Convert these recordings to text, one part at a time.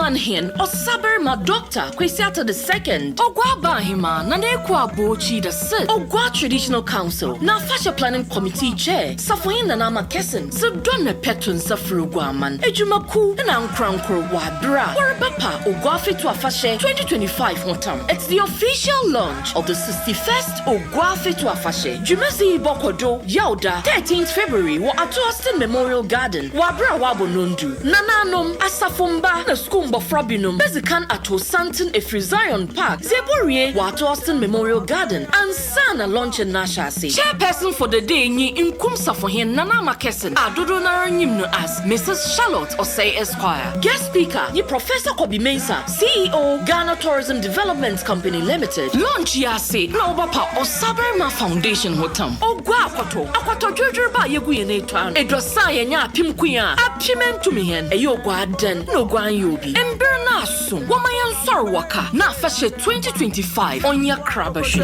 Manhin or Saberma Doctor Kwesiata II. Ogwa Bahima Nanekwa Bochi the Sid. Ogwa Traditional Council. Na Fasha Planning Committee Chair. Safoin Nanama Kessen. Sudone Petun Safruguaman. Ejumaku and Ankranko Wadra. Warabapa Ogwa FETU AFAHYE 2025 Hotam. It's the official launch of the 61st OGUAA FETU AFAHYE. Jumasi Bokodo Yauda 13th February wa at Austin Memorial Garden. Wabra Wabo Nundu. Nananom Asafumba na Skumba Frabinum. Bezikan ato Santon Efri Zion Park. Zeburie wa at Austin Memorial Garden. And Sana launch in Nashasi. Chairperson for the day ni Inkum Safohin Nana Makesen. Adodo Naranyimno as Mrs. Charlotte Osei Esquire. Guest speaker ni Professor Kobi Mensah, CEO Ghana Tourism Development Company Limited. Launch yase na obapa Osaberma Foundation Hotam. Ogwa akwato jojoba yeguye na etwan. Edosa yenya apimkuya. Apimentumihen eyo gwa den no gwa yobi. Emberna aso womayan sorwaka na AFAHYE 2025 onya krabashi.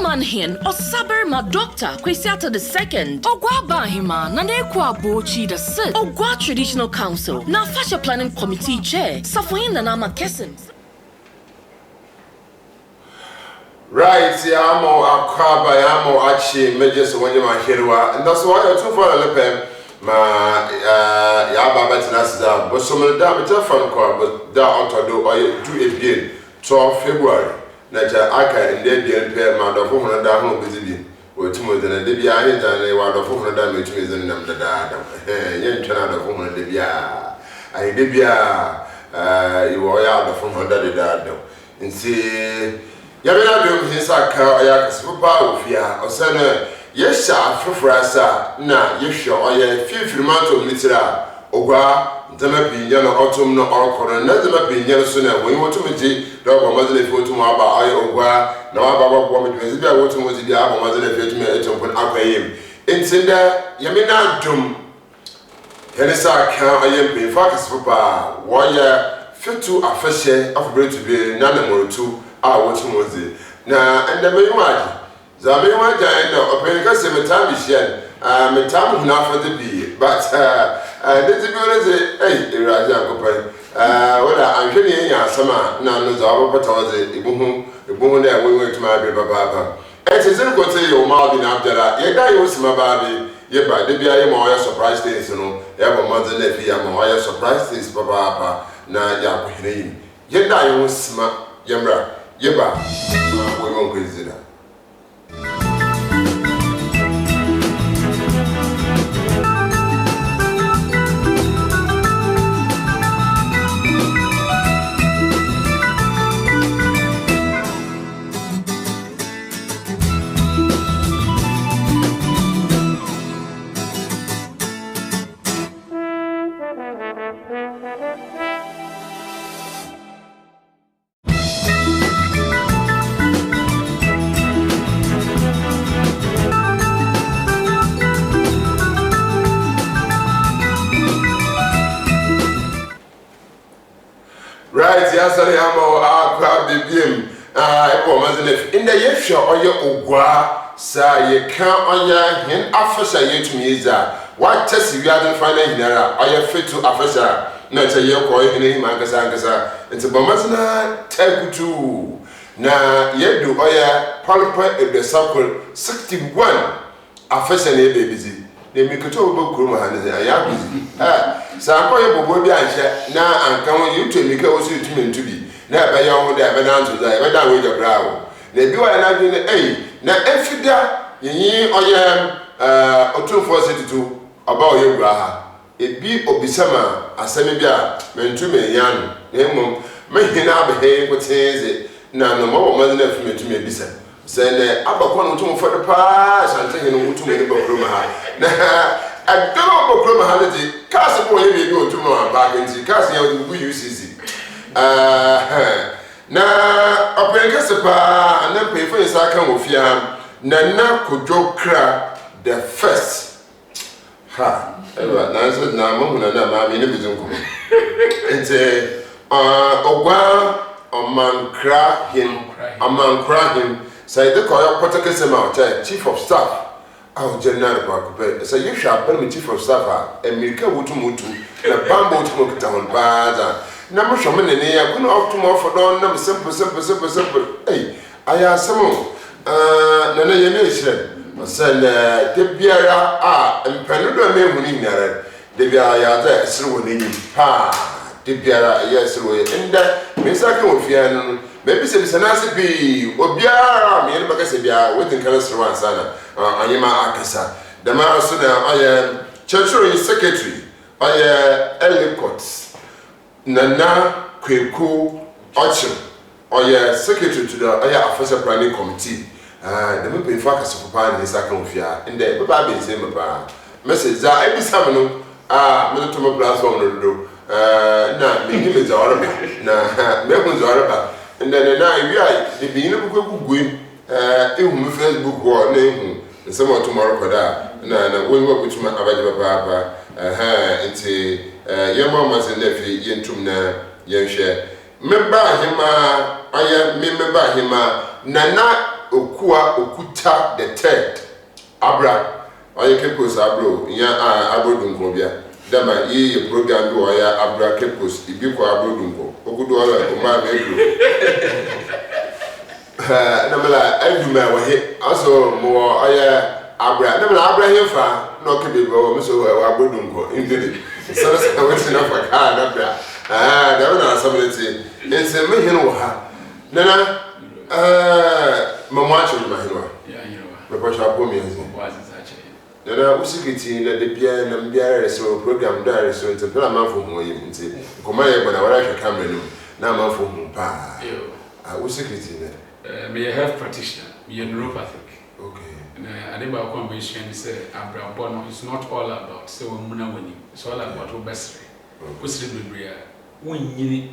Manhin or Saberma Doctor Kwesiata II. Ogwa Bahima Nanekwa Bochi the Sid. Ogwa Traditional Council. Na Fasha Planning Committee Chair. Safoin Nanama Kessen. Right, yamo akwaba yamo achi mejes wonye mahirwa. And that's why you too for a lepem ma ya baba tinasiza. But some of the damage from car but da onto do again 12 February. Nature aka inde bien pair ma do 400 da ho bezidi o tumo de na de bia he jane wa do 400 da me tumi zin nam da yen twena do 400 de bia ai de bia iwo ya do 400 da nti ya be na do hinsa ka ya kasfupa ofia osana ye sha frufrasa na ye hwe oye fifirimanto mitira ogwa Zama pinya na otum no orokoro na zama pinya so na woni wotumji do ba mazele fi wotum aba ayo ogwa na aba ba bo medwezi bia wotum wozi bia aba mazele fi wotum etumpon akwayem entinda yamina dum henisa kan ayem pe focus papa wo ya FETU AFAHYE afobretu be na na morotu a wotum wozi na enda meyimaji za meyimaji na openika se metambi hia metamu na afade bi but this is hey Raja Kopai wala anhwene yenya asama na no za obopata waze ebuhu na we to my baby papa etizin ko te yo ma bi na abdara ye da yo sima ba bi ye ba de bia ye ma o surprise things no ye ba mo ze na fi ya ma o surprise things papa na ya ko hene yin ye da yo sima ye mra ye ba we won ko izida. Right, yes, I am a bibim. In the yesha or your ogwa, sa ye can't on your hen after yet to me is that. What test you hadn't found in there, or your FETU AFAHYE, not a year boy in a Magasangasa, it's a Bomasana Tagutu. Na ye do oya Palpa of the circle 61 AFAHYE baby. They make a total Kurma and I am busy. Sakoya Bobobi na ankan you to make us to me to be. Na ba ya ho da be na nto da be da we the brow. Na bi wa na bi na efida yin oya otumfo setutu aba oya gura ha. Ebi obisama asemi bi a mentu me yan na emom me hina abehe kotenze na no mo mo na fi metu me bisa. Sene abakwa no tumfo de pa sante hinu mutu me ne bakroma ha. Na I don't know about Holiday. Cast upon him, you go to my back and see Cassie out the UCC. Now, up in Cassapa and then pay for his account of yam. Nana could joke crack the first. Ha, Nancy, now, Mamma, and I'm in a vision. And say, Ogwa, a man crack him, say the call Potakasama, chief of staff. I'll general park. So you shall pay me chief of staff and make a wood to mutu and a bamboo to mock down bad. Number shaman and I couldn't off tomorrow for don number simple. Hey, I have some more. Nana Yanation send the Biara and Panuda me winning there. The Biara there through in pa. The Biara, yes, and that Miss Akofian. Maybe it's an ACP or Biara, me and Bacasibia, waiting colors to one sana. Ayema Akasa. The Marasuna, I am Churchill Secretary. I am Ellicott. Nana Kweku Ochim. I am Secretary to the AFAHYE Planning Committee. The movie in focus of Pan is Akonfia. And the Baby is him about message that every summer. Minutuma plus one do. Na, me is all about. Na, Melbourne's all about. And then we are the beginning of going Facebook war name and someone tomorrow for that. And we work with my Abba into your mamas and nephew, Yentumna, Yenshare. Member him, I am member him, Nana Okua Okuta the third. Abra, I kepos abro, abrodunkovia. Dama ye program do abra kepos, ibiko abrodunko. Ogudola, my baby. Namela, I do my way. Also, more abra. Namela abra here for no can be so abrodunko. Indeed, so I went enough for car. There was somebody. It's a million. Nana, Mamacho, my hero. Yeah, you know, the Pasha Pomi. Nana, Usikiti, the piano and Biara so program diary so it's a plan for him. Commander, but I come in. Now, for whom, pa. Usikiti. May I have practitioner, be a neuropathic. Okay. And I never convention say, Abra Bono is not all about so Muna winning, it's all about obesity. What's the Bibria? When you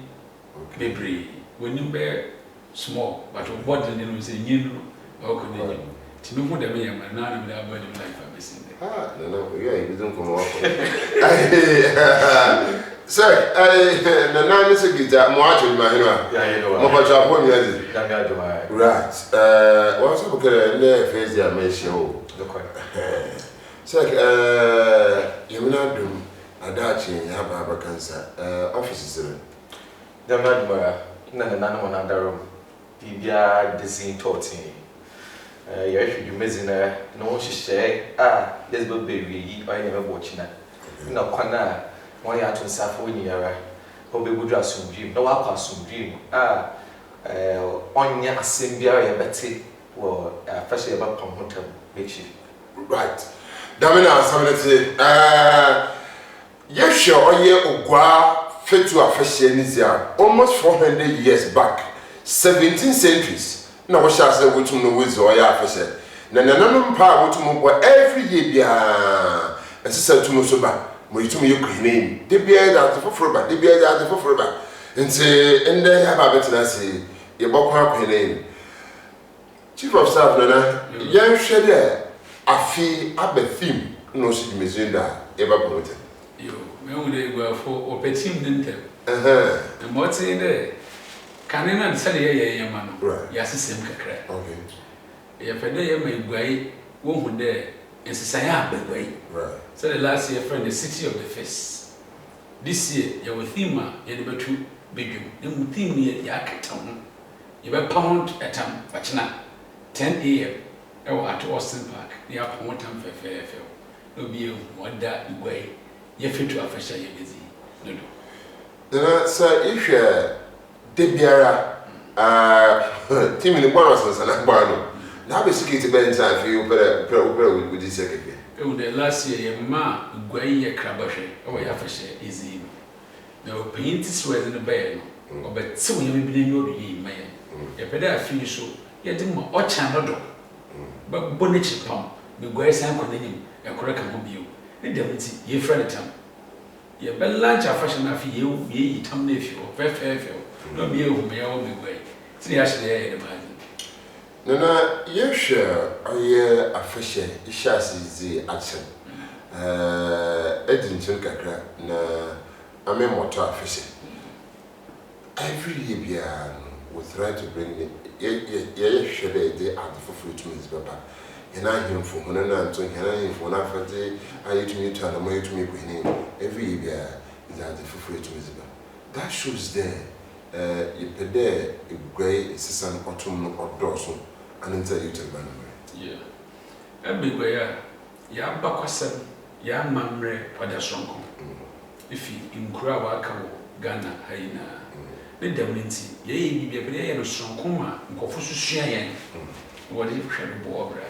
baby, when you bear small, but what the name is a new or could to me, what I mean, I'm not without body life. I'm missing. No, yeah, you don't come off. Sir, the nine is a guitar, I'm watching my hero. Yeah, you know, what your point right. What's up, okay, face the amazing. Sir, you're not doing a Dutchy and have a cancer. Offices, the man, none of another room. The design taught me. You missing no, she say, this will be I never watching that. No, Kwana, one year to suffer when you are, or be good as some dream. No, I'll pass some dream. On your Simbia, Betty, or first about Hotel, which right. Damina, somebody yes, sure, OGUAA FETU AFAHYE almost 400 years back, 17 centuries. Na what shall say which no with or AFAHYE. Nana pa which every year bia and sister to Musoba, when you to me your name. They be that for forever, they be that for forever. And say, and they have a better say, your book name. Chief of Staff, Nana, young shedder, a fee, a theme, no city Mizinda, ever promoted. You, me were for Opetim Nintel. And what's in there? Can you not say a man? Yes, same crack. Okay. If a day may way, won't there, and say, way. Right. So the last year, friend, the city of the face. This year, you will theme, you never too big, you will theme me at Yakatown. You were pound at town, but not 10 a.m. Oh, at Austin Park, the upper one time for fair. No be what that way. You fit to AFAHYE busy. No. So if you're Debiara, team in the bonus and a barno. Now, basically, to bend time for you, but with this second. Oh, the last year, ma, Guay, Crabashe, or AFAHYE is in. No paint is where in the bed, or but so you may be your man. A better feel so, yet more or channel. But Bonnich pump, the Guay San Conin, a correct mobile. It doesn't see ye friend town. Ye bell lunch a fashion of you, ye tam nephew, fair. No be who may all be way. See, actually, I imagine. Nana, yes, sure, I AFAHYE, is the action. Edinton Kakra, na I mean, what AFAHYE. Every year, we try to bring it, yes, sure, they are for fruit to Miss Papa. and I him for when I'm doing him for not for the I to me to an way to me every year is at the free to visible. That shows there, you pay there a great season autumn or dorsal and enter you to run away. Yeah. Every way, ya bakwasem, ya mamre, or the sonko. If you incur our Ghana, Haina. The Deminti, ye be a player and a strong coma, and Confucian. What if you board?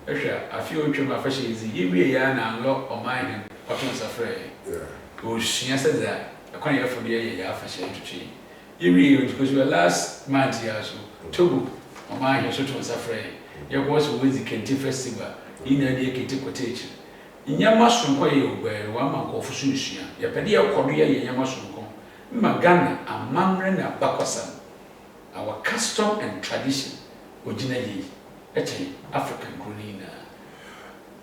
I feel my fashion is the year and lock or mine, what was afraid. Oh, she said that a quite for the year fashion to change. You read because you were last month, years two or mine, your suit was afraid. Your was with the Kenty Festival in a dear Kitty Cottage. In your mushroom, where one month of Fusucia, your pedia Korea, your mushroom. Magana and Mamren and Bakwasam, our custom and tradition, originally, African cuisine.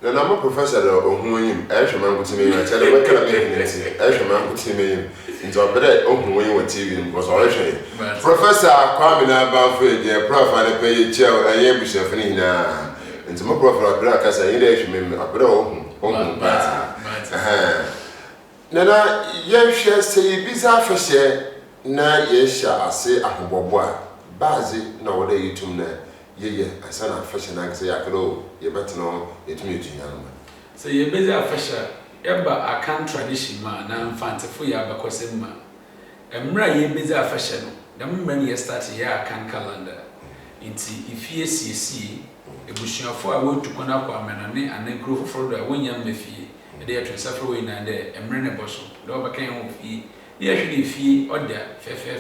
Then I'm a professor of whom I shall man to me, I tell you what kind of making I shall man to me into a better open way with TV was originally. Professor Kwamina Banford, dear prof, and pay chair and ye be symphony now. And some professor Black as I engagement a better open party. Nana, yes, say bizarre for share. Na yes, I say a boboa. Bazi, nowadays you to me. Ye, I send a fashion and say I could all, you better know it meeting young man. So you're busy a fashion, Ebba, I can't tradition man, and fancy for ya because in man. And Mray, busy a fashion, the moment you start here, I can calendar. Into if you see, a bushing for I want to come up and then grow for the one young fee. They are to suffer in and there, and Mrenna Bosso, Loba can fee, the actually fee or there, fair.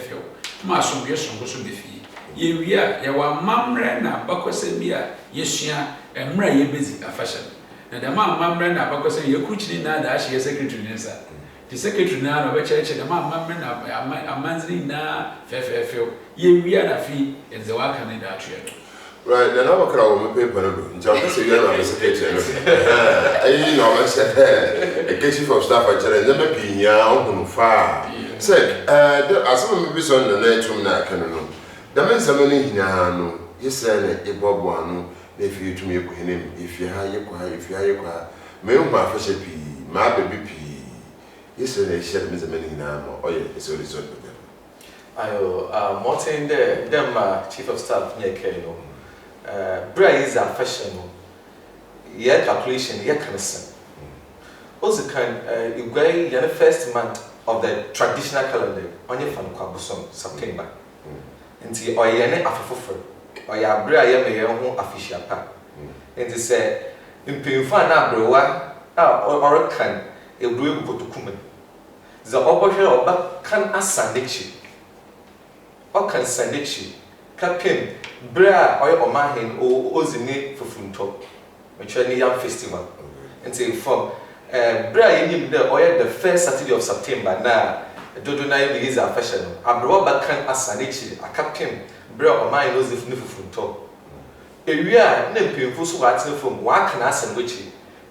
Master, yes, on Bosso be fee. Ye are, you are Mamrena, Bacosembia, yes, and Mray busy a fashion. And the Mamrena, Bacosem, your coaching now that she is secretary. The secretary now of a church and the Mamrena, a man's now, fair. Ye are a fee, and the work and the atria. Right, then I'm a crowd with paper. Just you know, I know, I said, a kitchen for staff at Chile, never be young, far. Say, as some be on the night from that cannon. The men's a many no, yes, sir, a bob one, if you to me, if you hire your quiet, if you hire your quiet, may my fish pea, my baby pea. Yes, sir, they shed me the many now, or it's already sort of them. I Martin, them chief of staff near Kano. Bra is a fashion, yeah, calculation, yeah, cancer. Also, can you go the first month of the traditional calendar on your fan Kwabuson, September. And see, or yene afufu, or ya bra ya me yon official pa. And they say, in Pinfa na brewa, or can a brew go to Kuman. The opposite of can asandichi. Or can sandichi. Captain, bra or mahin or ozine for funto, which are young festival. And say from bra in the oil the first Saturday of September. Now, Dodo na is a fashion. A bra can asanichi, a captain, bra or mine was the funto. A real name for what's from what can asan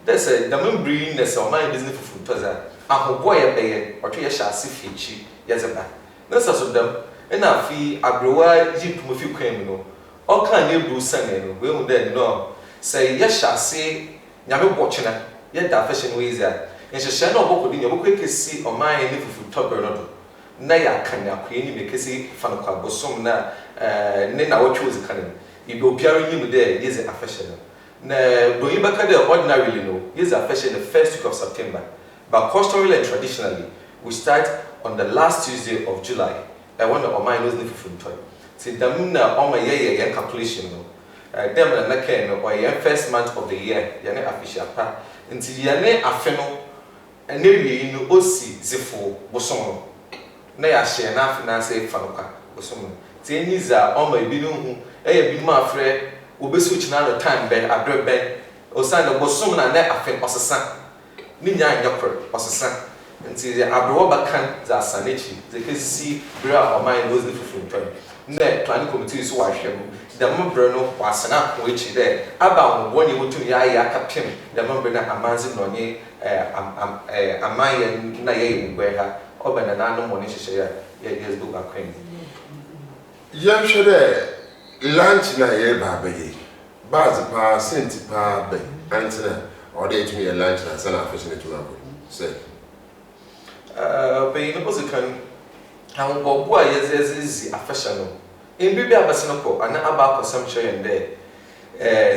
That's a damn breediness or my business for funtoza. A boy a bay or 2 years shall see fichi, yes, a back. That's also them. And I feel a brewer jeep with you came, no. All kind of blue singing, will then know. Say, yes, shall say, never watching it, yet that fashion ways that. And she shall not walk in your quick see or my if top or Naya can now queen make a see Fanaka Bosom na Nena what was a cannon. You go peering him there, is a fashion. Na do you back at the ordinarily no, is a fashion the first week of September. But customary and traditionally, we start on the last Tuesday of July. I wonder or mine was different toy. See, the moon on my year calculation. Them and the can or your first month of the year, Yane official pa. Until Yane a fennel, and nearly in Osi Zifo, Bosom. Nay, I share nothing and say Fanuka, Bosom. Tieniza on my bidum, a be my friend, will be switching out the time bed, a bread bed, or sign of Bosom and net a fin or a son. Nina and Yopper or a son. Until the Abroba can the Sanichi, the KC, bra or mine was the different toy. Nay, planning committees wash him. The Mumbrano was an up which there about 1 year to Yaya Captain, the Mumbrana Amazin Nonye, a Mayan Naye, where her open an animal share, yes, book are quaint. Young should lunch Naye Baby. baz pa senti pa be antina or dey to me lunch na sana afishin to mako say be no bozi kan han bobo a yezezi afishin no in bibi abasino ko ana aba akosam hye yende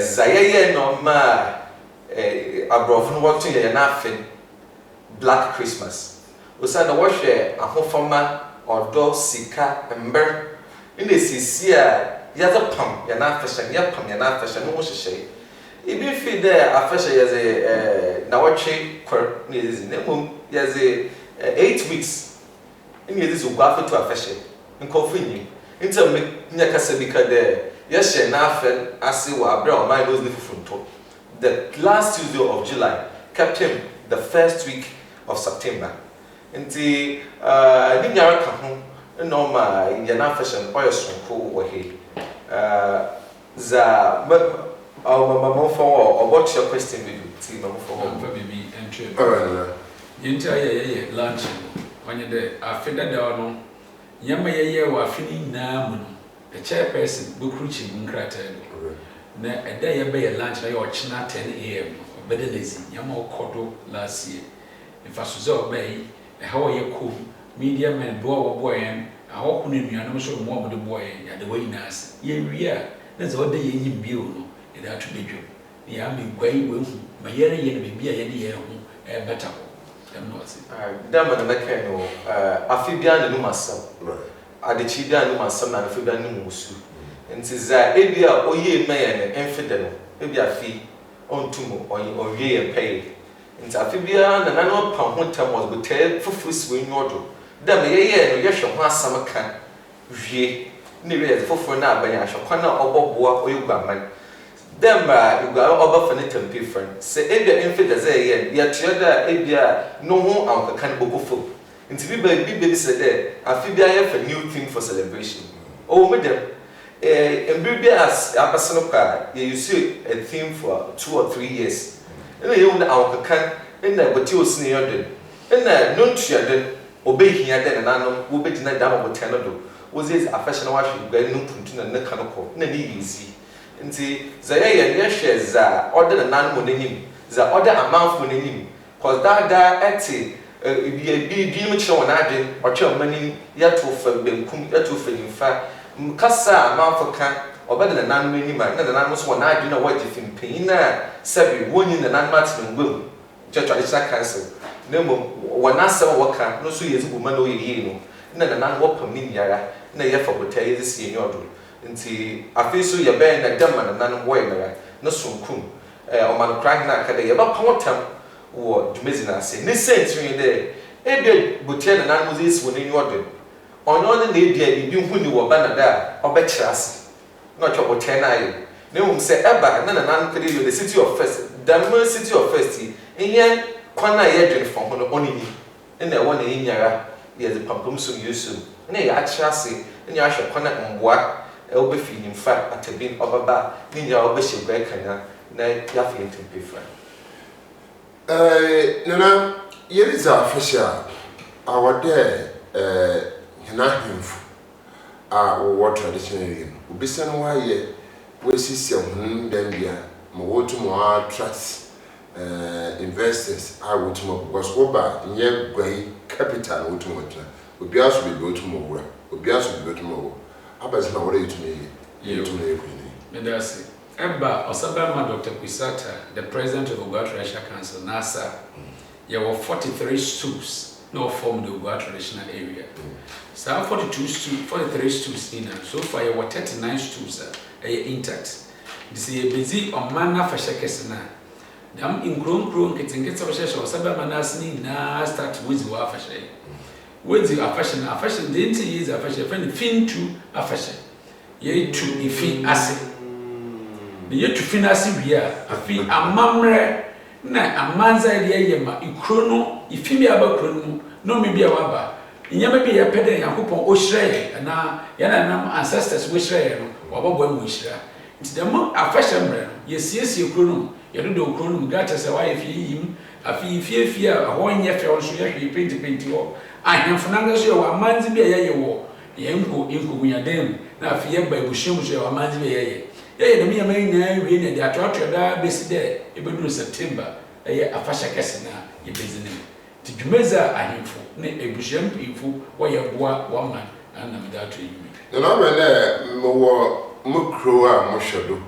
zayeye no ma abrofo no what ye na afin Black Christmas osana wo hwe ahofama odo sika ember ina sisi a yaza pam ya na afishin ya pam ya na afishin no hye ibi fi there afishin yaze na watche kwar ni yaze nemum yaze 8 weeks ina yaze ogua FETU afishin nkofu nyi nti me nya kasa bi ka there yes na afen ase wa abra o man those nifufunto the last Tuesday of July kept him the first week of September nti ni nyara ka ho no ma ya na fashion oil sonko wo he za mama for about your question we do ti mama for baby entry yinti aye lunch onye de afeda da no yama yeye wa afini na mu no the chairperson bukruchi nkrata no na eda ye be lunch na ye ochina 10 am obedelezi yama okodo last year infasuzo obey how ye cool media men bo boy aho kunu nua no so mo de boy ya de way nas ye wia na zo de ye yim bio no e da to bedwo ya me gwai we hu ma ye ye no bibia ye de ye hu e better dem no see dama na meka no afibia na no masam adechi bia no masam na afibia no musu nti za ebia oye meye ne enfide no ebia fi ontumo oye ye pay nti afibia na no pa ho tam was go tell fufus we nyodo dem ye no ye hwe ho asam ka wie ne we fufur na abanya hwe kwana oboboa oyugba man dem igwa oba fa ne tempe friend se ebia enfide za ye ya tiada ebia no ho anka kan bogofo nti bi say there afibia ye for new thing for celebration oh me dem as a person you see a theme for 2 or 3 years and you know can in the what you see and no children obey here then and no will be denied down over 10 was this a fashion wash going no puntin and canoko na easy nti zaya ya shares order and nan monim the other amount for him cause that eti bi mu chiro na adwen or chiro mani ya to fa benkum ya to fa nimfa mkasa amafaka obede na nan mani ma na nan so na adwen na waje fimpen na sabi woni na nan mat na ngwem traditional council na mo wana sa waka no so yezibu ma na oyiyi no na nan wopam ni nyara na ye fa bota yezi enyi odo nti afeso ye ben na dama na nan wo yera na sunkum o man crack na kada ye ba pamotam wo dwumezi na ase ne sentry de ebia bota na nan mo zesi woni enyi odo onyo ne ebia ibi hu ni wo ba na da obekira ase na cho bota na ye ne hum se eba na nan kada you the city of first the city of first ihe kwana ye dwen fo ho no onini na e wona yinyara ye de pampum sum yusum na ye akira ase na ahwe kwana mboa e obefi nimfa atabin obaba ninya obehye gwa kanya na ya fi ntempefa nana yeriza official awade hina himfu wo traditional yin obisan wa ye wesisi hun dem bia mo wotu mo attract investors wotu mo because oba nye gwai capital wotu mo tna obi aso be wotu mo wura obi aso be wotu mo wo abazina wore yitu ne kwini medasi eba osabama Dr. Kwisata the president of OGUAA Traditional Council NASA there were 43 stools no form the OGUAA traditional area so 43 stools in so far there were 39 stools intact this is busy on manna fashakes na dam inkron kitinketsa fashasha osabama NASA ni na start with wa fashe with the fashion the entity is a fashion friend FETU a fashion ye to ifi ase the ye to finance bia afi amamre na amanza ye yema ikrono ifi bi aba krono no me bia waba nyama bi ya pede yakopon ohire na ya na nam ancestors we hire no wababo mu hira nti dem a fashion mre no ye siesie krono ye do krono gata se wa ye fi yim afi fie a ho nye fe on so ye hwe paint ho ahemfuna so ye wa manzi bi ye wo ye nko munyadem na afi ye ba ebushemu so ye wa manzi bi ye Yeah, the me na we na the atwatwa da besi there e be September afahye kese na ye bezine ti dwumeza ahemfo ne ebusham pinfo wo ye boa woman na me da to yi na me na mo mukro a mo hwedo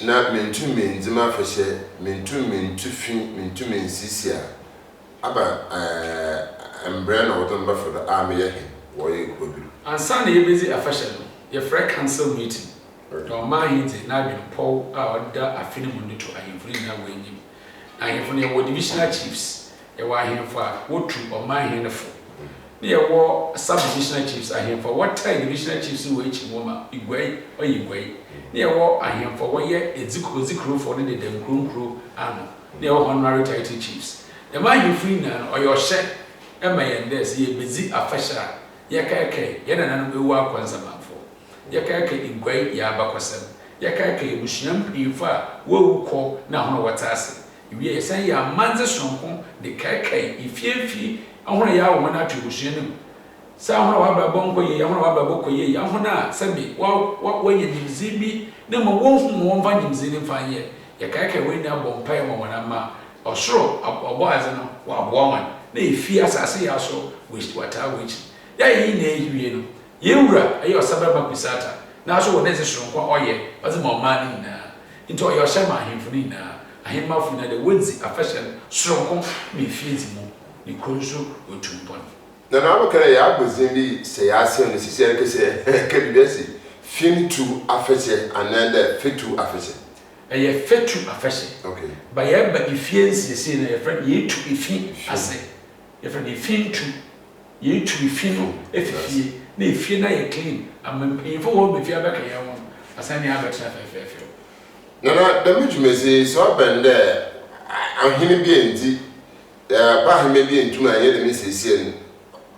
na mentu menzima afahye mentu fi mentu mensisia aba embre na woto mba for a me ye he wo ye kobi ansa na ye bezi afahye no ye free council meeting no ma hinti na bi Paul a oda afini mu nito ahemfo ni na wenyim ahemfo ne wo divisional chiefs ye wa ahemfo a wotu o ma henefo ne ye wo sub divisional chiefs ahemfo what time divisional chiefs wo echi mo ma igwai oyigwai ne ye wo ahemfo wo ye ezikro for ne de nkronkro ano ne ye wo honorary title chiefs the ma ahemfo ni na oyo hye e ma ye ndes ye bezi afasha ye kai ye na nanu ewu akwansamafo ye kai igwai ya abakwasem ye kai ebusuam pinfa wo wukọ na hono watase iwie yesan ya manze sonko de kai ifiefi ahono ya wo na atubusuanim sa ahono wa ba bonko ye ahono wa ba boko ye ahono a sabi wa ye nimzibi na mo wonhu mo mva nimzini mfanye ye kai we na bompa ye mo na ma osoro oboaze no wa bowan na ifi asase ya so wish wata wish ya yi na ehiwie no yewura ayi osaba makusata na so won eze sonko oye oze mo mani na into oyo shema ahemfuni na ahemafuni na de wonzi afashion sonko me fiezi mo ni konso otumpon na na abakare ya agbozindi se ya ase no sisi erkese kedudesi FETU afashe anende FETU afashe eye FETU afashe okay ba ya ba ifiensi se na friend yetu ifi ase ye friend ifintu yetu ifinu efifie na ifie na ye clean amempinfo wo be fia beka ya won asani abetna fefefe na da mejumezi so bende ahini bi enti ba ahime bi entu na ye de mesesie ni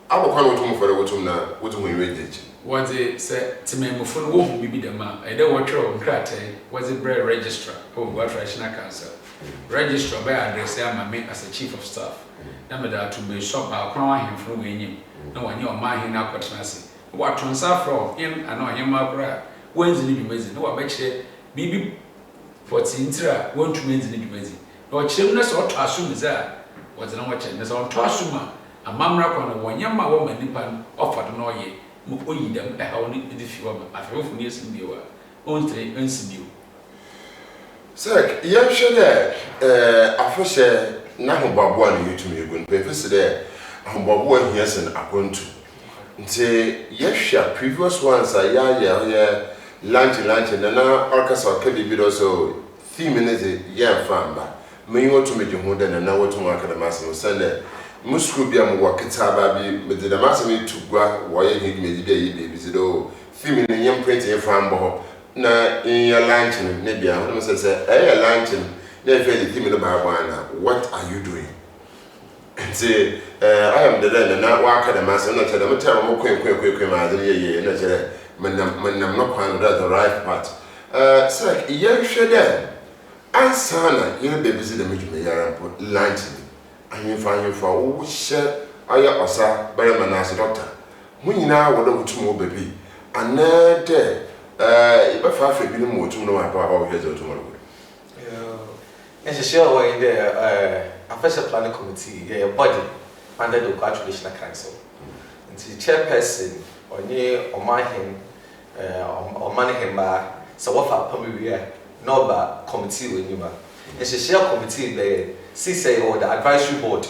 abokwa no to mfore wotum na wotum enwejeji waze se timemfo no wo hu bibi da ma ede wotwe o nkrate waze bread registrar OGUAA traditional council registrar by address ama me as a chief of staff na me da to be shop ba kwa ahemfo no wenyim na wanye o ma ahen na akotena se wa transfer from in ana onye ma kra wenzi ni bimezi na wa bekire bibi 14 tra wontu menzi ni bimezi na o kirem na so to asum za waze na wo kire na so to asuma amamra kwa no wanye ma wo manipa ofado no ye mo oyidam hawo ni difiwa ma afefo ni esim biwa ontre ensidio sek yehwe afoshe na hobabo na youtube egun pefese de hobabo ahiasen akontu nti yehwe previous ones ya lunch na orchestra kedi do so theme ne ze ya famba me wotu meje ho de na wotu akademase no sende musku bia mo wakita ba bi mede da masemi tugwa woye hidi meji bia yi baby zido theme ne yem print e fambo na in your lunch ne bia ho say lunch na fe the theme no ba na what are you doing say I am the then na wa akademase no tell them tell mo kwen ma de ye na tell manam no kwan the right part say ye hwe de ansana ye baby zido meji me yaran lunch ahemfa wo hye aya osa bare manase doctor munyina wo da wutum wo baby anade iba fa fa bi no wutum no wa ba wo hye wutum wo and sure we in the official planning committee your body under the OGUAA traditional council and the chairperson onye omahin omanihemba so what for pamwe no ba committee we nyuma and share committee be say or the advisory board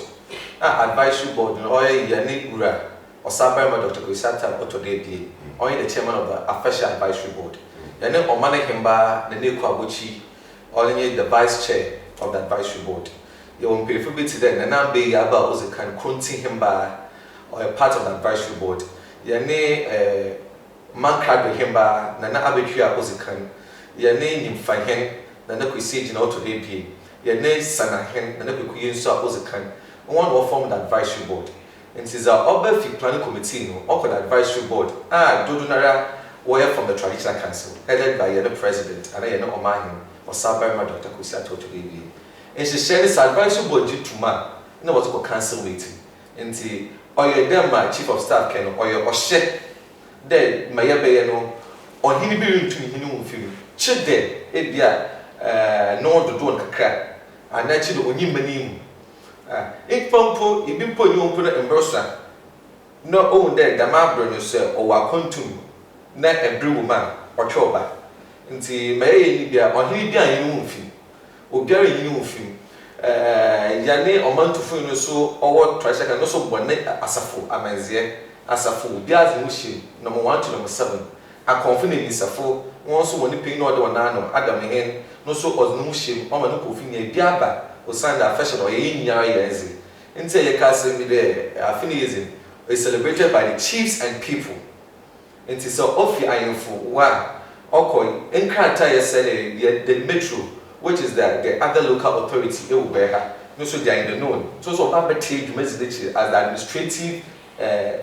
no oye yani ura osabema Dr. Kusata Otodebie oye the chairman of the official advisory board yani omanihemba the neku abuchi onye the vice chair of the advisory board you won't pay for bit today and now be about was a kind kunti himba or a part of the advisory board yani man crab himba na abetria was a kind yani nimfahen na na kwisi na Otodebie yene sanahen na ku yinso apozikan one will form the advisory board and is our obefi planning committee no or the advisory board dodunara were from the traditional council headed by the president and yene omahin or sabema Dr. Kusata Otodebie and she shared this advisory board jituma na was ko council meeting and oyo dem my chief of staff ken oyo ohye de mayebe no ohini bi ntumi hini wo film chide ebia no do don kakra ana chide onyi manim impompo ibimpo nyompo na embrosa no own there damabro no se o wa kontum na ebrewu ma otwoba nti meye ni bia ohiri bia yin mu fi obiara yin mu fi yane omantufo no so owo trashaka no so bone asafo amanzie asafo obiara mu him number 1 to number 7 akonfo na nisafo won so woni pin no de wona no adam hen no so oznu him o ma no kofi nya biaba osanda fashion o ye nya yenzi nti ye ka se mi de afinism is celebrated by the chiefs and people. And so ofi ayinfo wa okoi enkrata yesele the metro, which is the other local authority e wo be ha no so they are in the known so ba betre dwumezi as the administrative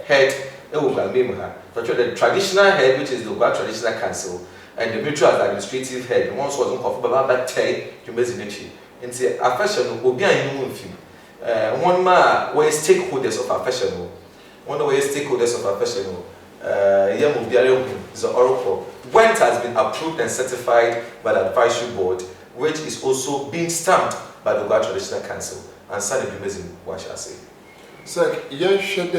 head e wo ba mem ha so the traditional head, which is the OGUAA traditional council, and the metro as the administrative head one so was ba betre dwumezi nechi nti afashion obi ayin mu mfim one ma we stakeholders of afashion. One of the stakeholders of professional, the Oracle. When it has been approved and certified by the advisory board, which is also being stamped by the OGUAA Traditional Council, and signed the amazing, what shall I say? So, you should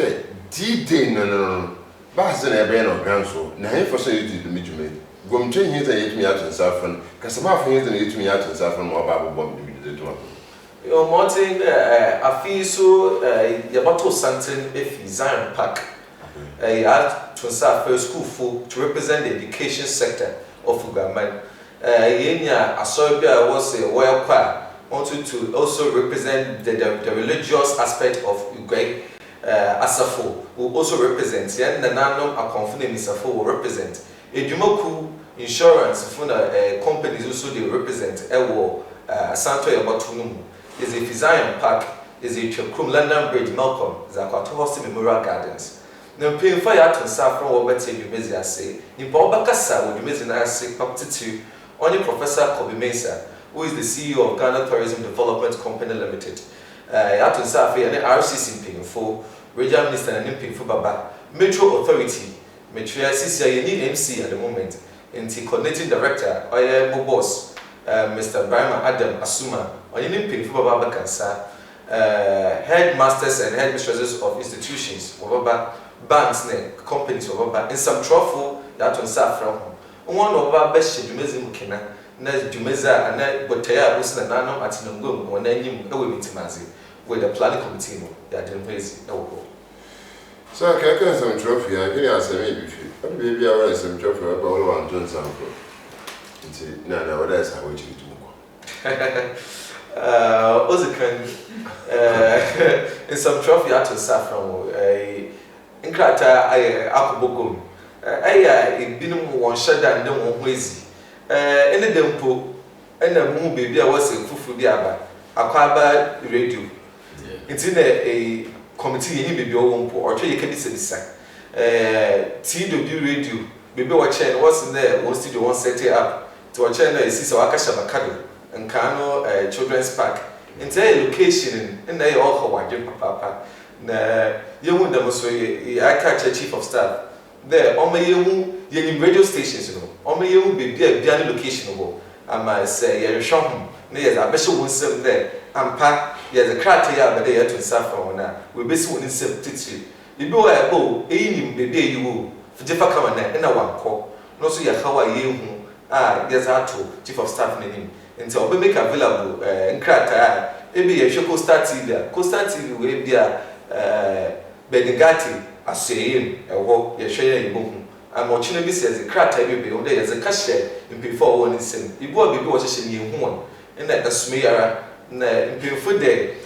D-Day, no. Basin a brain or council, now for so you did the midget. Go to his and eat me out in Saffron, because some of his and eat me out in Saffron or Bible bomb to be the one. Your Martin, I feel so, Yabato Santin, if Zion Park, you had to start first school for to represent the education sector of Uganda. Yenya Asobia was a royal choir, wanted to also represent the religious aspect of Uganda. Asafo will also represent, and the Nanom Akonfune Misafo will represent. Edumoku Insurance, companies also they represent, Ewo, Santo Yabatunum. Is a Zion Park, is a Chokrum London Bridge, Malcolm, Zakwato House Memorial Gardens. Now, paying for your to Saffron or better, you may say, in Bobacasa, would you may say, to only Professor Kobe Mesa, who is the CEO of Ghana Tourism Development Company Limited. Yatun Safi and RCC paying for Regional Minister and paying for Baba, Metro Authority, Metro CCI, you need MC at the moment, and the coordinating director, Oya Boss. Mr. Brahma Adam Asuma, on any pin for Baba Kansa, headmasters and headmistresses of institutions, banks, companies, in some truffle that on Saffron. One of our best Jumezim Kina, Nes Jumeza, and Botea, Busna Nano, Atinum, or Name, Owimimazi, with the planning committee that didn't raise elbow. So, I can some trophy, I can ask maybe I want some trophy about one Johnson. No, what else I want you to do? In some trophy out of Saffron, in Krata, I Akubogum. I been one shut down, no one wazy. In the Dempo, and the moon baby, I was in Fufu Diaba, Aquaba radio. It's in a committee, any baby or try you can be said. TW radio, baby watching what's in there, wants to do one set it up. To a channel is Wakasha Bakado and Kano Children's Park. In the location, and they all Hawaii, Papa. You would demonstrate, I catch a chief of staff. There, on my young radio stations, you know, on my young be a piano location. I might say, you're a shop. There's a special one served there. And pack, there's a crater, but they are to suffer on that. We basically want to serve you know, I go, aim the day you will. For Jeffa come and a one call. No, so you're Hawaii. There's our chief of staff name. And so we make available in Krata. Maybe a show Costa TV. Costa TV will be a Benigati, a saying, a walk, a share in Boom. I'm watching a business as a Krata every day as a cashier in before one is sent. You go be watching you one. And that the smear in Pinfoot day.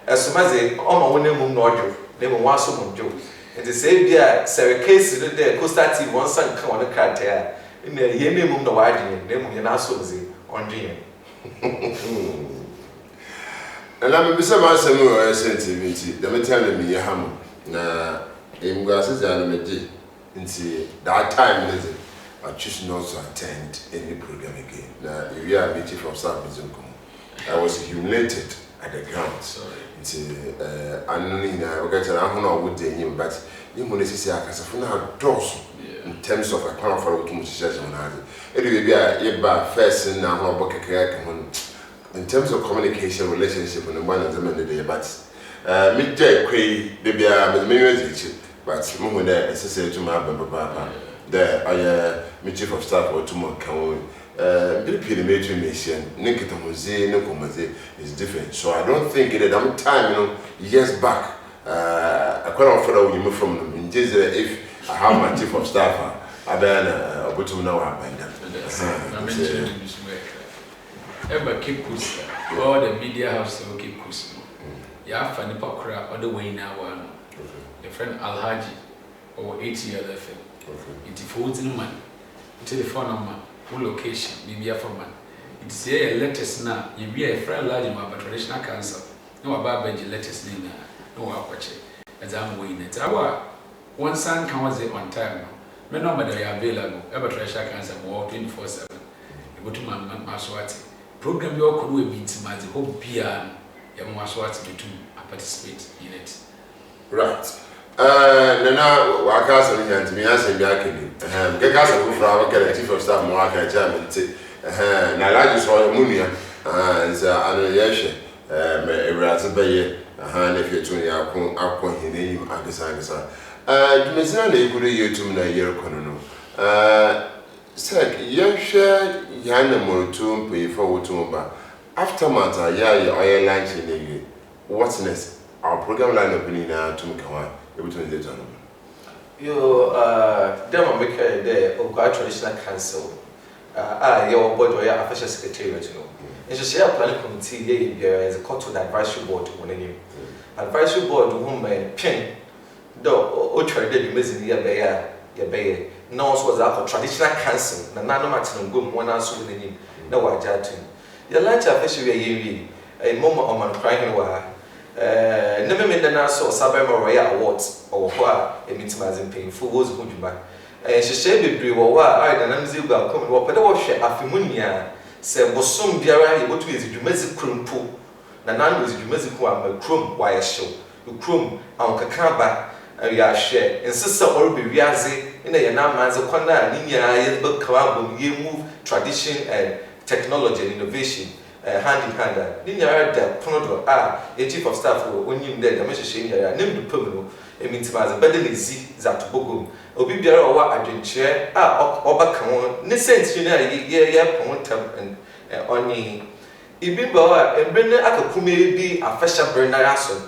As soon as they on my own nodule, they will want someone joke. And the same year, Sarah Case, the Costa TV one son come on the Krata. In the Yemim, no idea, name of Yanaso on Jim. And I'm beside myself, sensitivity. Let me tell me, Ham. Now, in glasses, and into that time, I choose not to attend any program again. Now, if you are meeting from South Mizunkum, I was humiliated at the ground. I don't know, I would say, but you want to see a Casafuna doors. in terms of a plan for what musicians on had. It will be a first and now about in terms of communication relationship and one of them in the day, but midday quay they be a music, but when they necessary to my papa there I chief of staff or tomorrow can the military mission, Nikita Mose, Nokomaze is different. So I don't think at that time, years back, I quite often you move from them. In case if I have my chief of staff, I then go to know how I find them. Ever keep kus, all the media house will keep kus. Ya funny pokra or the way now one. Your friend Alhaji or 80 years FM. It folds in man, telephone number. Full location, maybe a format. It's a letters now. You be a friend large in my traditional council. No about Benji letters, no watch it. As I'm waiting, it's our one son comes on time. No number they are available. Ever treasure council more 24/7. You go to my Maswati. Program your could be to my whole piano. You Maswati to participate in it. Right. Nana, Wakasa and to me as a Yakini. Gagasa for our chief of staff, Moaka German. Nala is for Munia and Anayasha, Razabay, a hand if you're to Aqua in name at the Sangasa. Mizana could you to me a year conono. Said, Yasha Yanamo to pay forward to Mba. After Mata, Yaya, oil lunch in the year. What's next? Our program line opening now to Mkawa. Yo, them make the OGUAA Traditional Council. Your board or your official secretariat, you know. And she share planning committee there is a call to the advisory board when you advisory board whom pen the traded amazing year bay. No was our traditional council, the nanomatin good one answer with him. No, I judge him. Your lunch officially a moment on my crying. Never made the Nassau Sabema Royal Awards or what a meeting paying for was good back. And she said, "Be brave or what I don't know. Come up, but I was Afimunia. Say, was some Biara, what is the Jumezic Crum pool? Nanan was Jumezic one, Crum, why a show. You Crum, Uncle Kaba, and we are share. And sister all be Riazi in a Yanamans of Kwana, Ninia, but Kawabum, you move tradition and technology and innovation. Hand in hand, Ninya, the Ponodo, a chief of staff, when you did the message, named the Pumino, a means as a badly z that bogum. Obibia or I didn't share, Obacon, Nissens, you know, ye, Pontam and Oni. Ibimba, and Brenner Akakume be a fashion Bernarason.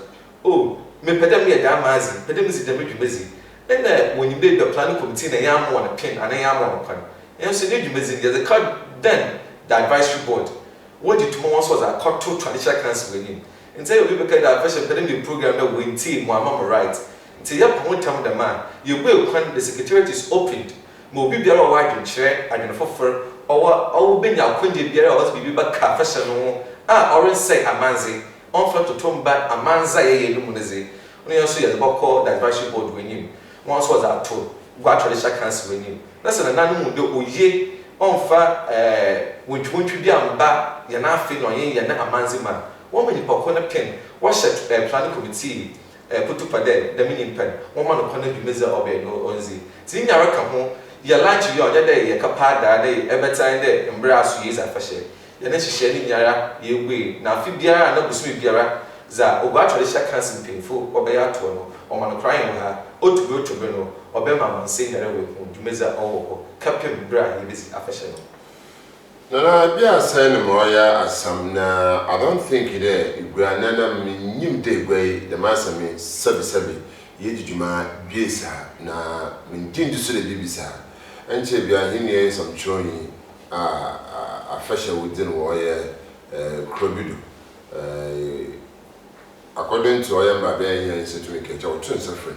Oh, me pedamia damazi, pedamisi the Mickey busy. Then when you made the planning committee, a yam on a pin and a yam on a pun. And so you busy, there's a card then, the advisory board. What did tomorrow was a cut to traditional council with him. And say, we became the official program that we team, my mama right. Until you point time the man, you will when the secretariat is opened. Mobi Biara wide and chair, I don't know or being our queen Biara was be back professional. Orange say Amanzi, on front to turn back Amanza Lumunizi. Only also has about called the advisory board with him. Once was our told, what traditional council with him. That's an animal do ye. On fa which won't you be on back, you're not feeling on ye, and a man's man. 1 minute per corner pen, wash a planning committee, put to pade, the meaning pen, 1 man upon the measure of a no onesie. Seeing your home, you're lunch you other day, a capada day, every time they embrace you is a fashion. You're not sharing yara, you way. Now, Fibia and not Busmi Biara, the OGUAA Traditional Council painful, or Beatuano, or man crying with her, or to go to Bruno, or Bema saying that way, to measure all. Captain Bra, he is affectionate. No, I be a saying more as some now. I don't think it is. Granana, me, day way, the master means Sabi, Yejuma, Bisa, na, maintain to see the Bibisa. And she be a here some showing a fashion within warrior, Crobido. According to I am a bear here, to make a job to suffering,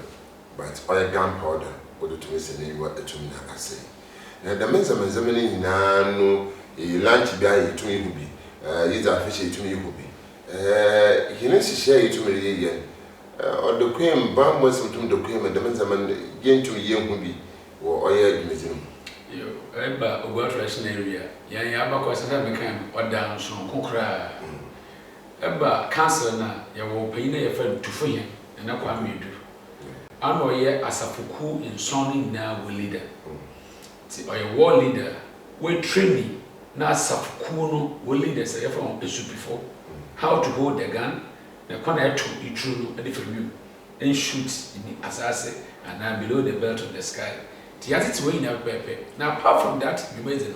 but oil gunpowder, or to miss a name what the two I say. The men's examining no lunch by to me be, is a fish to me will be. He needs to share it to me again. Or the cream, Bam was some the cream and the men's again to young will be, or oil museum. You, Eba, OGUAA Traditional area, Yaba Question became or down so Kukra. Eba, Council now, you will pay a friend to free and not what you do. I know ye as a Fuku in Sonning now will leader. or a war leader, we training, now Safukuno, we leaders from before how to hold the gun, the corner to be true, and if you and shoot in the assassin and now below the belt of the sky. The attitude way never pepe. Now, apart from that, you made it.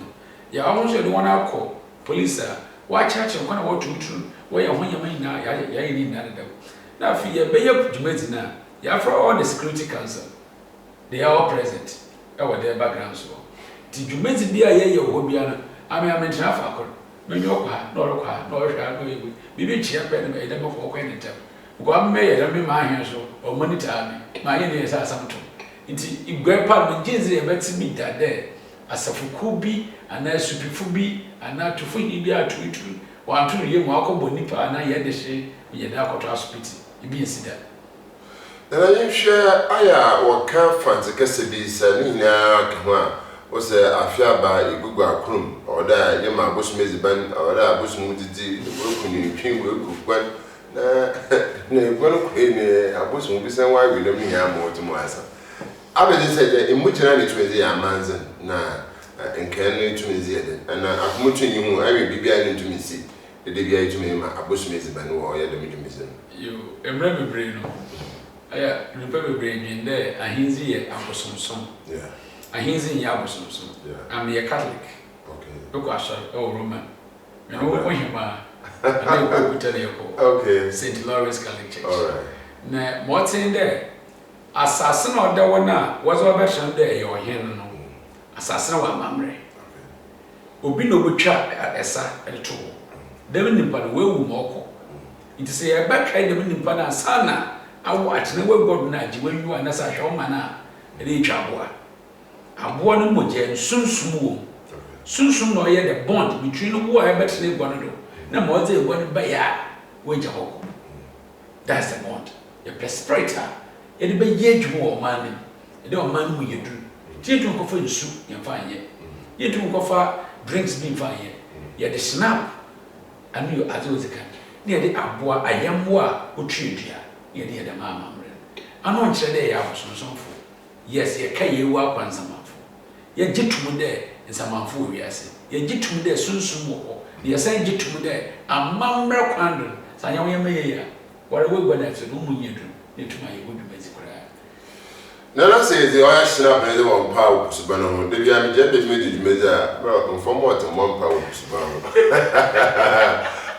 You almost the one I call police. Why church and what to true? Where when you mean now, you need none of them. Now, if you pay up to mate now, you have for all the security council. They are all present. Over their background. So, did you make it be a year or Hobiana? I mean, I mentioned Africa. No, no, maybe chairman made them of walk any time. Go may I mean my hands or monitor me. My ears are something. If Grandpa Jinzi and Betsy meet that day, as a Fukubi and a Supifubi and not to Fuibia to it, 1 2 years walk over Nipa and I had the shade with your dark hospital. You be incident. Then I share Aya or Camp Fancy Cassidy, Sanina, Kama. Was a affair by Igugua Krum, or that Yama Bush Meziban, or that Bush Mudidi, the broken in King will when a Bush will be sent why we don't have more to Moasa. I will say in which I need to be a man's and can to me, and I'm muching you, I will be behind to me see the DBA to me, a Bush Meziban or the Museum. You remember brain, I remember brain in there, and he's here, I was some. Yeah. He's in Yabuson. I'm a Catholic. Okay. Look, Roman. You know what him okay. St. Lawrence Catholic Church. All right. Now, what's in there? Assassin or the one now was a version there, your hen. Assassin or memory. Obi no butcher at Essa at the two. Devin in Pan will moko. It is a back kind of in Pana Sana. I watch never got night when you are Nasa Shomana, and each abwa. Aboa no moje sunsumu sunsum no ye the bond between who I bet ne gwana do na mo ze gwana ba ya we je hoko. That's the bond. The respirator ye de be ye dwo o man e de o man mu ye dru ti dru ko fa nsu ye fa ye dru ko fa drinks bi fa ye de snap anu yo azozika ne de aboa ayamwa o tredua ye de mama mre anu nche de ya sunsunfo. Yes ye ka ye wa kwansama. Ye jitum de nsamanfo wiase ye jitum de sunsum wo ye san jitum de amamre kwando sanya wo yemeye ya wore we gwana so no munyedu ne tuma ye wodu mezi kura na na say the oil snap na de won pa wo kusuba no ho de bia me je de me de meza bro from what mo pa wo kusuba ho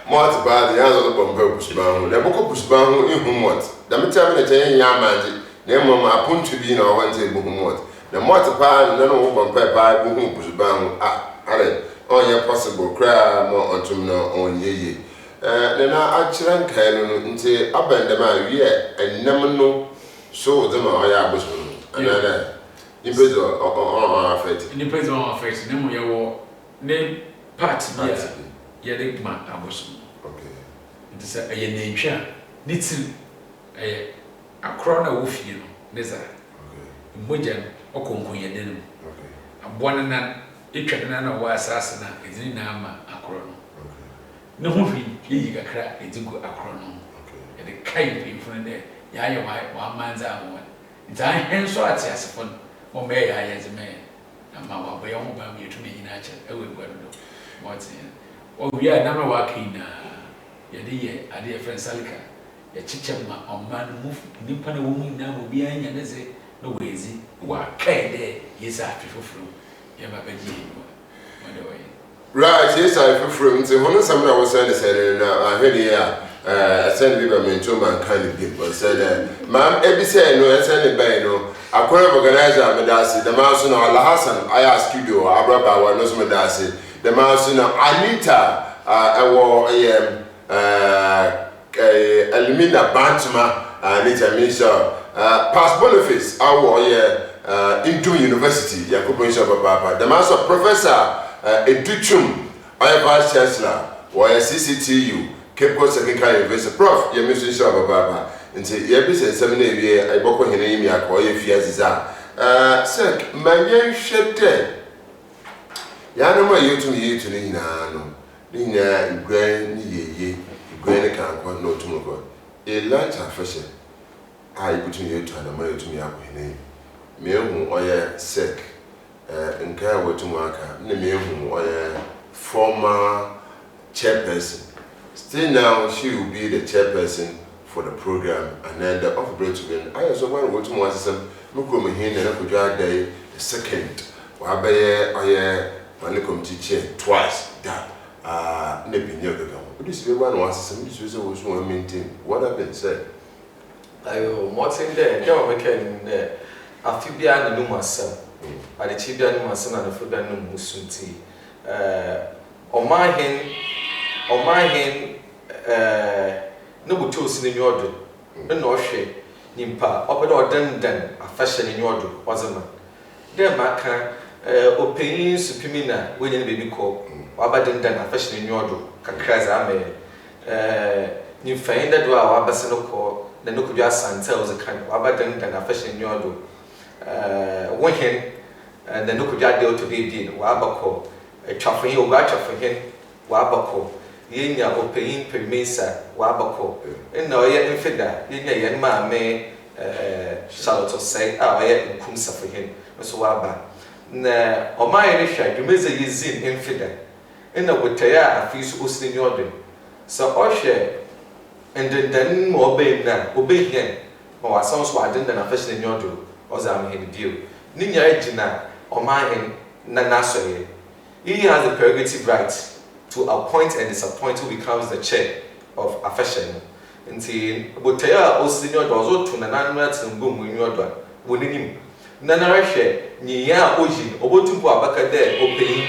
mo ba de yan so bomba kusuba ho de boko kusuba ho ehum what da me tell me na chen ya manje na mo apuntu bi na o wante ehum what. The multiple no one by whom was bound on your possible cry more on ye. Then I actually can into up and the man yet and never know so the man was another in prison on our fate. In the prison on our face, no more name party yet a man I was okay. It is a nature needs a crowd of you know, there's a Mojan. Okonkunye denim. Okay. Abwana na etwa na wa asase na edini na ama akoro no. Okay. Ne ho hwi yi kakra edigu akoro no. Okay. E de kai pinfune de ya ye wa manza amwa. Nta henso ati asefon mo me ya ye zeme. Na ma wa bo ye ho ba mi etumi nyina ache ewe gwa do. Mo ti. O wi a na ma wa kina. Ye de ye ade ye friend salika. Ye chichema omman move nipa na wo mu na mo bi anya ne ze no wezi wa kede yes after from ya babaji way. Right, yes I from the one someone I was saying na I heard here send people mentor man kind of people said ma'am ebi say no send by no akora organizer medasi the mouse no Ala Hassan I studio abraba wa no so medasi the mouse no Anita ewo Elimina Bantuma Anita Misha past Boniface, our into University, Yakubu Papa, the master professor, Educhum, our vice chancellor, or CCTU, Cape Coast Secondary University, Prof. Yamusu Shababa, and say, Yabis and 7 years, I boko in Emia, or if he has a sec, my young shed dead. Yanama, you to me to Nina, Grand Ye, Grand Can't no tomorrow. A lunch fashion. I put you to an American to me up in name. Me who are sick, in Kaya Watumaka, Name or former chairperson. Still now, she will be the chairperson for the program, and then the off-break again. I also want to go to some Mukumahin and Akuja Day, the second. Wabaye, I committee chair twice. That, Nebby Yoga. This is one was some issues also maintain. What have been said? What's in there? Don't make it Afibia and Numasa. At the Chibia Numasan and the Fudan Musunti. On my hand, no tools in your order. No shade. Nimpa, up or done, a fashion in your order, wasn't it? There, Maka, opinion supimina, when you baby call, Wabadan than a fashion in your order, Kakrazame. You find that our Bassano call, the Nukubia San tells a kind of Wabadan than a fashion in your order. One hen, and the Nukubia deal to be did, Wabako, a chaffing or batch for him, Wabako. Yenya opinion per mesa, Wabako. And no yet in Fida, Yenya Yanma may Charlotte say, ah, I am Kumsa for him, Mr. Waba. Na, o my Risha, you may say is in Fida. And I would tell a few Ustin Jordan. So, Oshe, and then obey now, obey him. Or sounds why I didn't affection in your do, or I'm in view. Ninya Ejina, or my in Nanasoye. He has the prerogative right to appoint and disappoint who becomes the chair of affection. Until Botea or senior does to Nanat and boom when you're done. Wouldn't him. Nanarashe, Nia Ojin, Obotumpo Abacade, opening.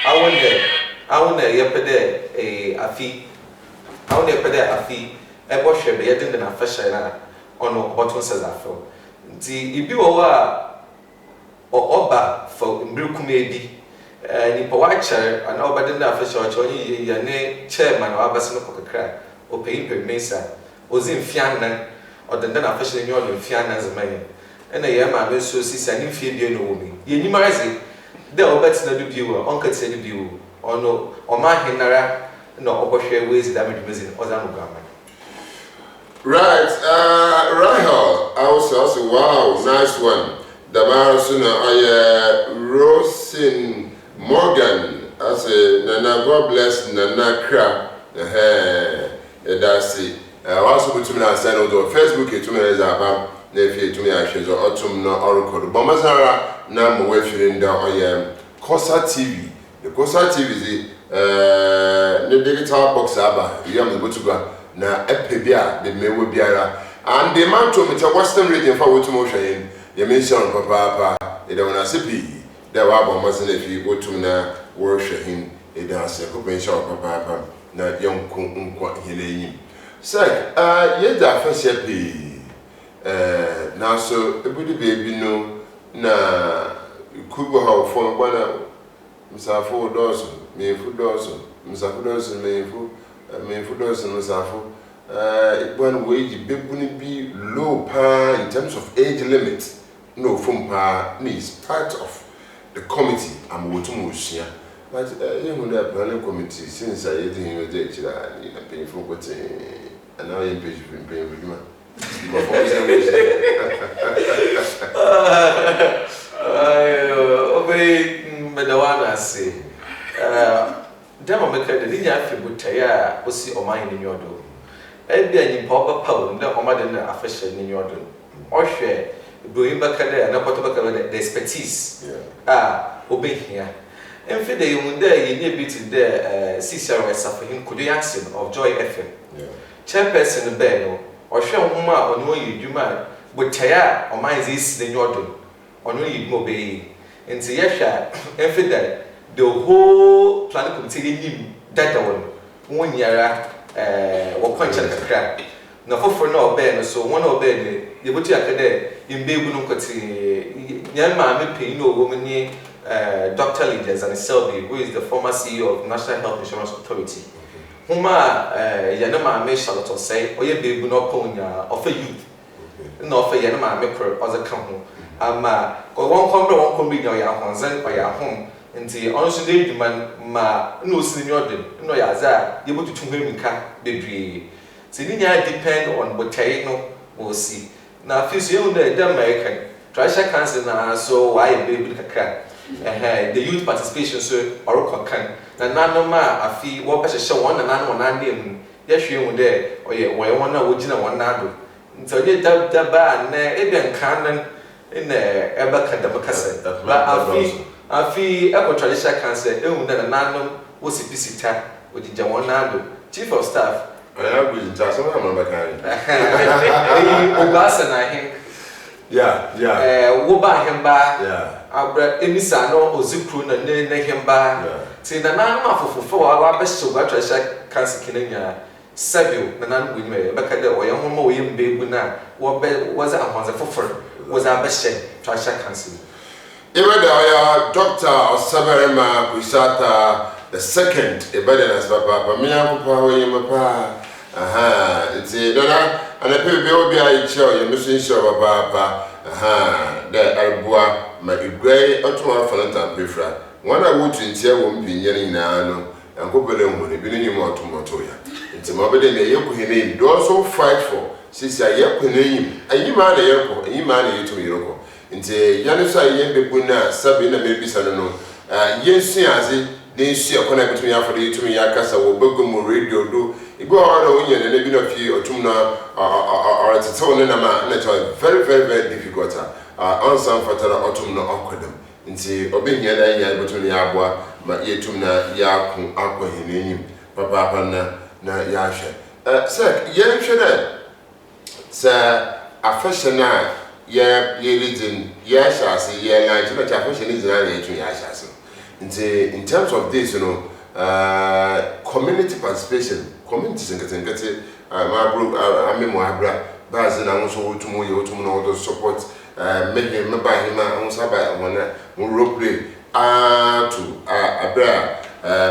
I wonder, Yapede a fee. I wonder, a fee. A bosher, the yet in the affection on what says I feel. The Ibiwa or Oba for Brukumedi. Nipa wacha ana obade na afesha ochonyi ye ne chairman wa abase no kokakra o pay per mesa ozin fianan odenda na afesha nyo do fianan zemaye ena ye ma me so sisa ni fie bie no womi ye nyimarazi de obet na do biwo onkati ni biwo ono o ma hinara no obohwe ways that me mezin ozan gama. Right, Rahel, I was also wow, nice one. Damara suna Rosin Morgan, I say, Nana, God bless Nana Cra. That's it. I also put to me last time on Facebook, to me as about Nephew to me, I should autumn no oracle. Bomazara, now we're feeling down on Cosa TV. The Cosa TV is the digital box. You have to go na Epebia, the Mewobiara, and the man to me to Western region for what to motion. You mention Papa, it don't want there were bombers if you go to na worship him, a dance, a coupon shop, papa, not young Kunkwa Hilayim. Say, yet that first happy. Now, so it would be no, na Kuba how for one, Msafo Dawson, me for Dawson, Msafo Dawson, me for Dawson, Msafo. One way, the wouldn't be low par in terms of age limit. No, from par is part of the committee. I'm going to but you know that planning committee since I didn't even date in a painful what and now I'm paying with you. Obey Medawana say, Democrat, the linear Fibutaya, was see or mine in your door. Ebia in Papa Pound, the Omadan affection in your door. Or share. Bring back there and not the expertise. Obey here. And for the young day, you need to the CCRS suffering could you ask him of Joy FM. Chairperson Beno, or show Muma or no you might, but Taya or mine is the Jordan, or no you obey. And say, Yasha, and for that, the whole planet committee him that one year, or punch at the crack. No for no Ben, so one of Ben, the butcher in Baby Yama pay no woman Dr. Leaders and Selby, who is the former CEO of National Health Insurance Authority. Huma Yanama may Charlotte say, or your baby no ponya of a youth. No for Yanama make her other company. One come bring your Hansen or your home. And the honestly demand ma no senior, no yaza, able to him baby. Sidinia depend on what no will see. Now, if you see the American, try cancer now, so why baby crack. the youth participation so or can na ma afi wo be hye won na won na ndem ya hwe mu de oye wo won na wo gina won na do nti oye da ba na e be nkan na ebe ka da bakase ba afi eco traditional council ehun na wo sipisita wo gija won na do chief of staff I go into some of my kind. Ogasa na him. Yeah. Wo ba him ba. Yeah. Abra emisa no ozikru na ne him ba. Ti na nan ma fofofo wa ba hye gwa twahye kanse kinanya. Sabio na nan gu me be ka de wo ye ho ma wo ye mbe gu na wo be was ahonze fofor was a be hye twahye kanse. Even the doctor or Sabarema Kusata the second evidence papa me papa we papa it's dona and the people be I show you mission show papa the arboa my gray automa falanta prefra one I would intia won pinye na no enkopele hu ne bi ni mo tomoto ya nti mo be de me yeku hene do also fight for sisi ayeku ne ayima na yeko ayima na yeto yeko nti yanu so ayembe na sabi na mebisa no yensu aze den su akona bitumi afode yitumi yakasa wo bagum radio do igbo ara onye ne bi na fi otum na artito ne na ma na very very very difficult answer fatara otum na okodam nti obehia na nya bitumi ya aboa ma yetum na ya ku akohene enyim papa na ya hwe sir yenhwe na sir afashion na ye religion ye shase ye na chima cha afashion is na ye ya shase. In terms of this, community participation, communities and getting my group, I mean, my brother, Bazin, and also to more support, make him by him, and also by one role play to a bear,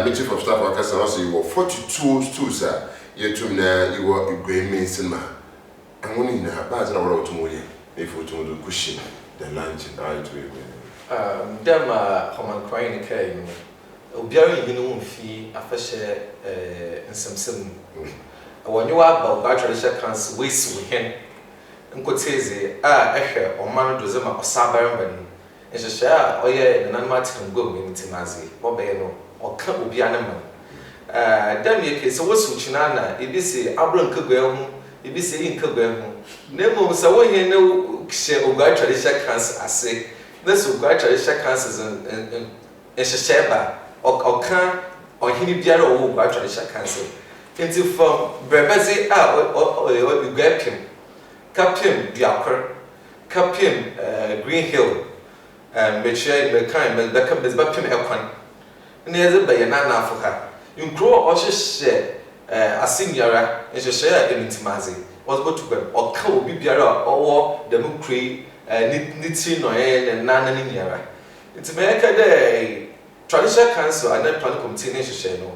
meeting of staff workers, and also you were 42 stools, you were a great main cinema. I'm only in a Bazin or to more, if we to cushion the lunch and I to you. Dem common crying care obiara yi no mfi afahye nsɛmsɛm wɔnye wa ba ba traditional council we si we hen nkoteze a ehwɛ ɔman do zema ɔsabaran bani nhyehyɛ a ɔyɛ nanan matin go mi ntimaze wɔbɛyɛ no ɔka obiara ne man dem yɛ kese wosu kyina na ebi se abro nkagua ho ebi se yi nkagua ho na mmom sɛ wo hen no hyɛ ogua traditional council ase. This will go traditional councils and Sheba or can or Hini Biara or go traditional council. Into from Brebezi or you get him. Captain Diaker, Captain Green Hill, and Meche Mekan, Beckham is Baptim Elquan. And there's a bayanana for her. You grow or share a senior and share in Timazi. Was go to them or cow be Biara or the Mukri. Niti no and nana ni yara. It's America de traditional council and then plan committee nation share no.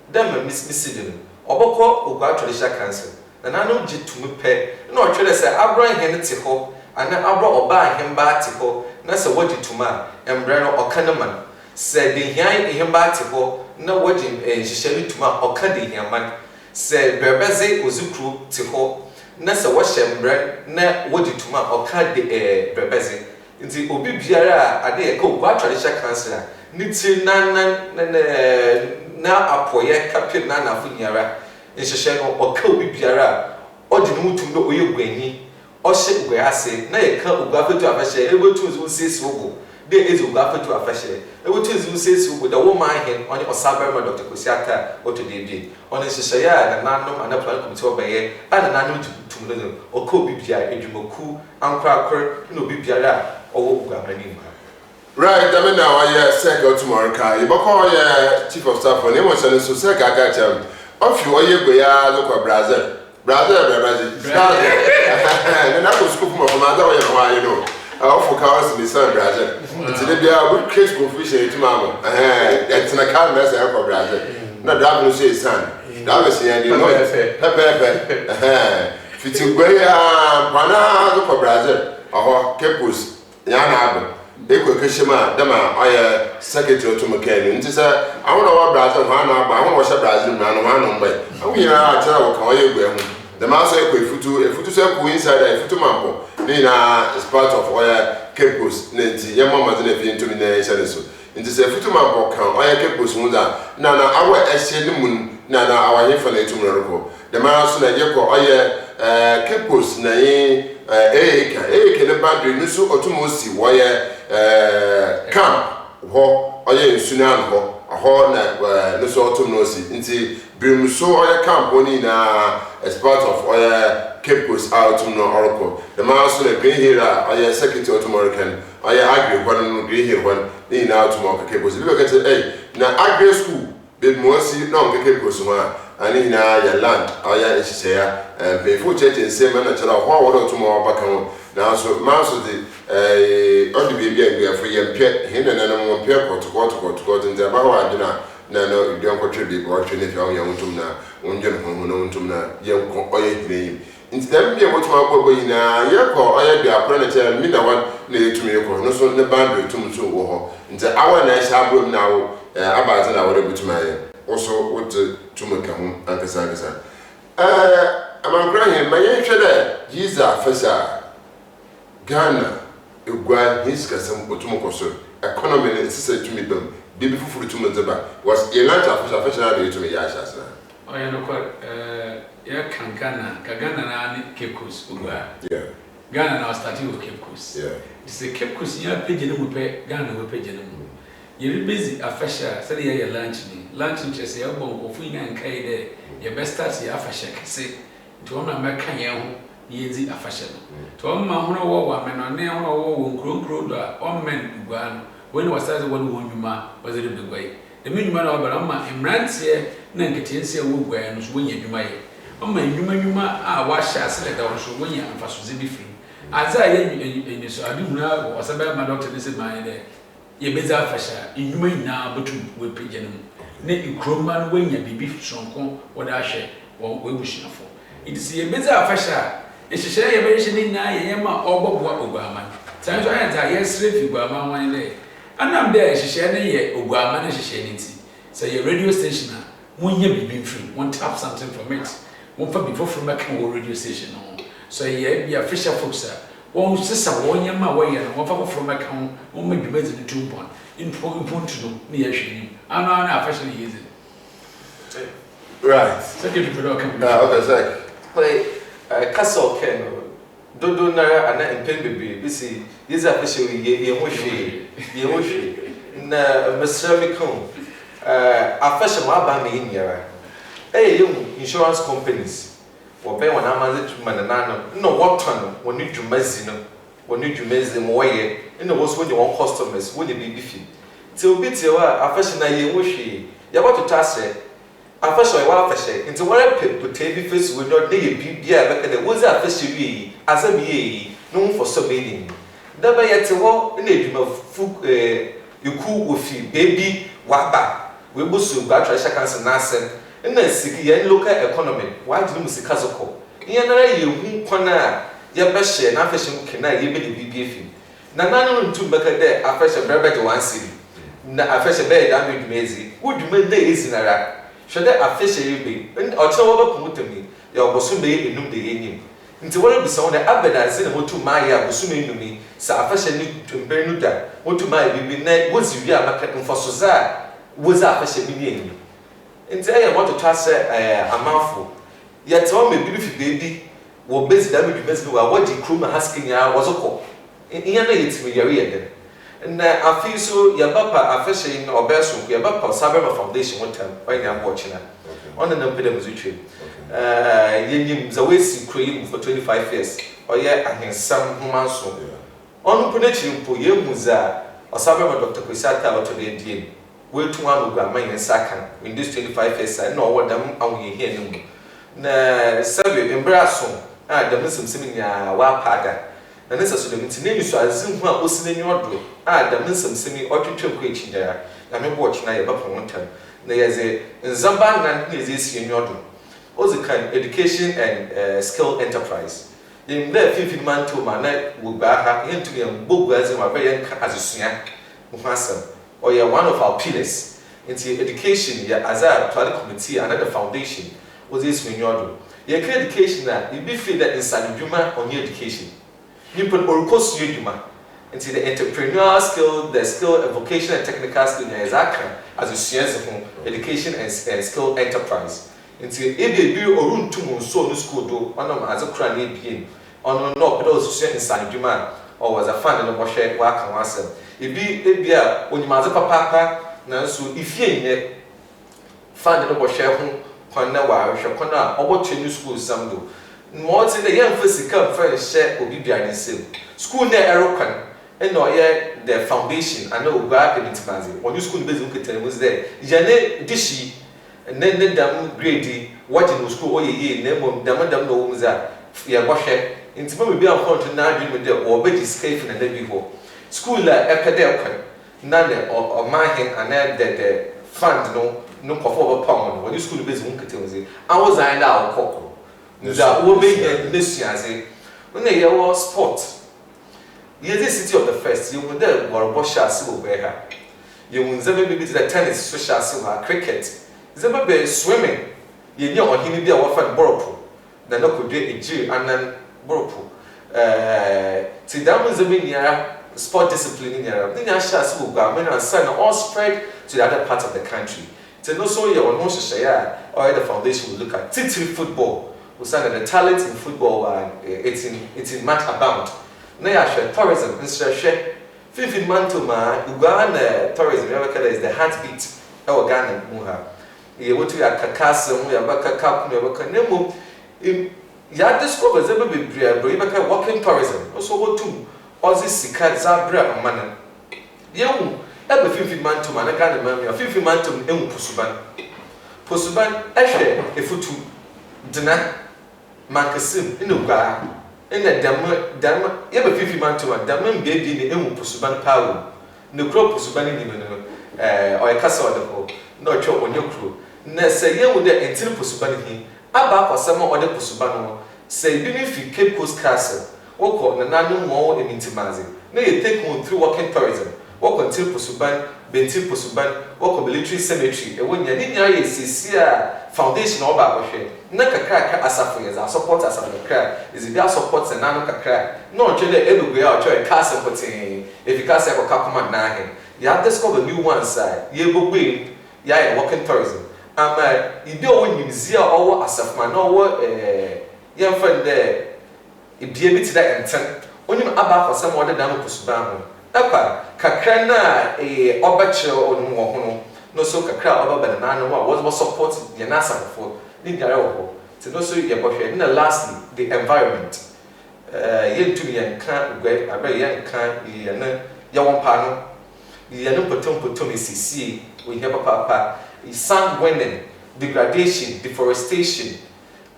Them missing oboko ogwa traditional council. And I know jit to me pay. No try say Abraham hen ti ho and then Abra oba hen ba ti ho. Na say what to ma embre no okanaman. Say the hian hen ba ti ho na wodi hyehyɛ to ma oka de hian man. Say berbeze ozukru ti ho. Na se wo hyembre na wodi tuma oka de brebeze nti obi biara ade e ka ogwa traditional council ni ti na apoye kapim na afunyara nhyehyɛ no oka obi biara odi no mutum do oye gwani ɔhyɛ ogwa ase na ye ka ogwa fetu afahye ebetu nzu sisi ogo de ezi ogwa fetu afahye ebetu nzu sisi ogo da wo man hen ɔne ɔsabarma Dr. Kosiaka oto de bi ɔne nhyehyɛ ya na nanom ana plan committee obeye ana nanom tumno ɔka obi biara edwumaku ankrakor na obi biara ɔwɔ ogwa mani ma. Right, I mean now I second tomorrow car. You call chief of staff for name was so say gaga cham. Of you oye go ya look Brazil. Brazil. And I was school from mother or you know. I for cars in the sun Brazil. Until they are good case confusion to mama. That's in a car mess for Brazil. No doubt say son. That was the you know. Fitu go ya bana look Brazil. Oh, kepus. Yana Eko Kishima, Dama, I secretary to McKenny. And say, I want to Brazil, I want to Brazil, man, way. And we are tell the master equate to a futu inside a futu mampo. Nina is part of kekos nenti ye mama de na fi ntumi na ye so nti se FETU man bo kan oya kekos mu da na awa ehye ne mun na awa ye fa na etum roko de ma so na ye ko oya kekos na ye eka ne boundary no so otumosi wo ye camp ho oya nsuna no ho na no so otumosi nti brim so oya camp oni na as part of oya kekos out no oracle the man so na green here oya secretary otumorican oya agri one green here one ni na otumorican kekos bi be kete na agri school be mosi no kekos ma ani na ya land oya ehyeya be fu church nsem na chere ho wo otumo bakan na so man so the on the baby agri for yempie he na na mo mpie koto nti aba ho adina na no you don't contribute or train if you are young na unjen ho no untum na ye ko oye hire nti dem bia wotu akọ na ye ko oye bia akọ na chere mi na wan na etumi ko no so ne boundary tum so wo ho nti awa na sha abrom na wo abaze na wo de butuma ye also what tumaka ho ankasa amankra he ma ye hwe da jiza fasa Ghana egwa his kasam otum ko so economy ne sisa tumi bam bibi fufuru tum nzeba was a lunch after na de tumi ya sha sana oya no ko ya kankana na ni kekos ogua Ghana na starting with kekos it's a kekos ya page no pe Ghana we page no you busy afasha say ya lunch ni chese ya bon ko fu ina nkai de ya best start ya afasha kese to na meka ye ho yezi afasha no to ma hono wo wa me no ne hono wo nkro do o men ogua no when was that one woman was it the way the minimum of Barama Imrantia Nankatensia would wear and swing you may. Oh, my Numa, wash us let our so when you and Fasu be free. As I in this, I do know was about my doctor. This is my day. Ye bezar fasha, you may now but with pigeon. Net you crowman when you be strong, what I share, or we wish for. It is a bezar fasha. It's a share a mention in Yama or Bob Obama. Times I had a yes, if you were my one day. And I'm there, she shared a OGUAA man, she shared it. So your radio station, one year be free, one tap something from it. One for before from a radio station. So ye be a fisher folks, one sister, 1 year my way, and one for from a count, one may be made in 2 points. In point to know, near she. I'm not officially using. Right. Secretary for the okay, play Castle Ken. Dodo na ana empen bebe bisi yezi apese ye ho hwe na mesremikon afashe ma ba me nyara insurance companies wo be wona amaze tuma na nano no woton woni dwumazi no woni dwumazi mo ye ina wo so won customers woni bibi fi ti obi ti wa afashe na ye ho hwe ya ba to tase afashe wa afashe nti wore pe bi face we no dey bibia be ka de wo za afashe wi azabi yi no for so many da ba yete ho na edwuma fu yiku ofi baby waba we busu gba treasure council na asem na siki ya local economy wa di mu sika zoko iya na ye hu kwana ya be hye na afashe mu kena ye be de bibia fi na nanu ntu be ka de afashe brebe de 1 cedi na afashe be da me dwumezi wo dwuma na ezi na ra hwede afashe ye be o tena wo ba kumutami ya oboso be enum de yenyim nti wore bisa wona abedanse na motu maye abosume enumi sa afashe ni tumpe nu da motu maye bibi na wozi wi amaka mfoso za wozi afashe bi ni enyi nti aye moto twase amafo yete o me bibi fi bebi wo bezi da me dwumezi wa wodi kroma haskinya wozoko iya na yetimi yare yede na afi so ya bapa afashe na obeso ya bapa Cyber Foundation wotam oyin abo china ona na mpede muzutwe yenyim za wesi kroyim for 25 years oye ahensam humanso onu pune chimpo yemu za osabe ma Dr. Kwesata otode die wetu anu gwa man saka in this 25 years na owodam awuye hie nemu na sabe embraso dem nsimsim nya wa pada na nesa so dem tineni so azin hu a osinenyi odo dem nsimsim otwetwe ko echinya na mebo ochina ye bapa wontam na yeze nzamba na neze sienyi odo Ozikan education and skill enterprise. In there, 15 months to my night will back into the book as my very azusua, or you're one of our pillars into education, as a planning committee, another foundation was this when you do. Your education that you be feel that inside Juma on your education. You put or course you Juma. into the entrepreneurial skill, the skill, vocational and technical skill, as a science of education and skill enterprise. Into a baby or room to so no school do on as a cranny being on no, but also inside Juma or was a fan in the bush work and was it be a when you mother papa now so if you fan in the bush when now I shall come out or what new school some do. More in the young physical friends share will be behind the same school there aerocan and no yet the foundation I know back in its magazine when you school business was there Jane dishy and then them grady what in school or ye name them no that ya wash it into maybe I'm going to now dream with the or bet escape and then before school epidemic none or my hand and then the fund no perform pound when you school business I was I now cocoa. That will be a when they were sport. Yes, the city of the first, you will there or wash us over here. You will never be to the tennis, social silver, cricket. Never be swimming. You know, or he be a waffle boropo. Then no could do a Jew and then boropo. See, that was a sport discipline in Europe. Then I shall school government and son all spread to the other parts of the country. So, no, so you will share or the foundation will look at Titi football. We said that the talent in football it's in much abound. Now share tourism instead share 15 months to my Uganda tourism is the heartbeat of Ghana muha. You want to kakasa we abaka kap we abaka nemu ya discover zebe be walking tourism also what to ozi sika zabra amana yewu ebe 15 months to man Ghana man 15 months to emu posuban ehwe efutu dena Marcasim in OGUAA in a dam, you have a 50 man to a dam, baby in the Pusuban power. No crop Pusuban or a castle of the hole, no chop on your crew. Nessa, you would the until Pusuban, about or some other Pusubano, say, beneath you Cape Coast Castle, walk on the nano more in Intimazi. Now you take one through walking tourism, walk until Pusuban, Bentil Pusuban, walk on military cemetery, and when you need to foundation or Babashe. Naka crack as a free as our support as a crack is if you support and nano crack. No, Chile, everywhere, or try a castle putting if you can't say a couple man. You have discovered new one side, you will win, ya walking tourism. You don't win museum or as a man or young friend there. It be a bit that intent. When you about for some other down Pusuban. Apa, Kakrana a obacho or no. No so kakra over banana was support the NASA before the Garo. So no so you and lastly the environment. Yen to me and can't great a very young can yawan pano. Yanu potom CC we have a papa. Sound winning, degradation, deforestation,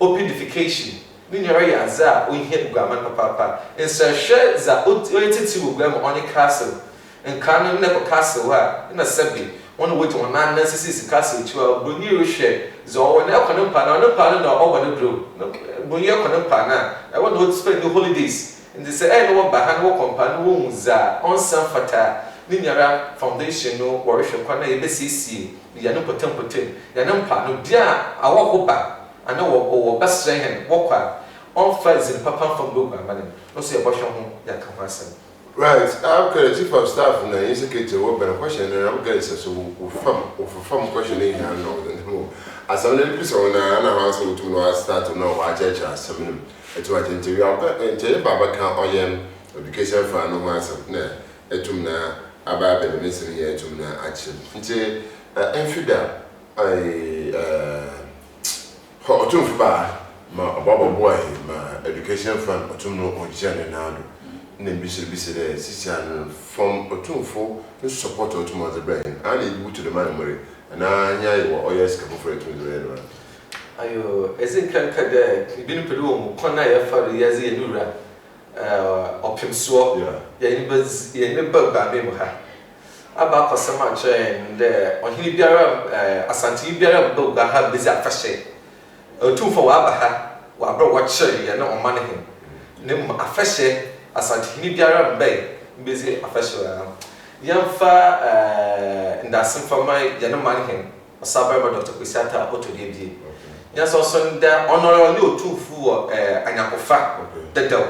opidification. Ninyara za we hit Gaman papa. And so share za to Gram on a castle and Canon never castle in a subway. One way to one man necessary castle to a Bunyu share. So when I can't pan no over the blue. Bunya can't pan. I want to spend the holidays. And they say, I know what Bahan walk on pan wounds on some fata. Ninyara foundation no worship corner ABCC. The Yanu Potem, Yanam Pano, dear, I walk back. I know what best strength walk on flights in Papa from Luba, madam. No say a wash on home, Yakamasa. Right, I've got a chief of staff and I indicate to open a question and I'm getting from questioning here no. As I'm little piece on an answer to know I start to know why church has some to attend to your Baba can I am education for no master. Etumna about the missing here to action. It's Enfida Otumba, my Baba boy, my education fund, Otumno or Jananado. Nembisi there, Sisian from Otumfo, to support Otuma's brain. I need to the memory, and I or yes, come for it to the red one. Ayo, as in Cancada, been Peru, Conaya for the Yazi Nura, Opim Swap, Yanibas, Yanibba, Memoha. About so much and on Hibiara, Asanti Biara, Boga have bizarre fashion. Otumfo Abaha, Wabro watcher, you know, on money. Nim a fashion. Asante ni biara mbey mbezi afasho yamfa ndasim fama yana manhen osaba ba Dr. Kusata otodebie yaso so nda honor ni otufu anyakofa dedaw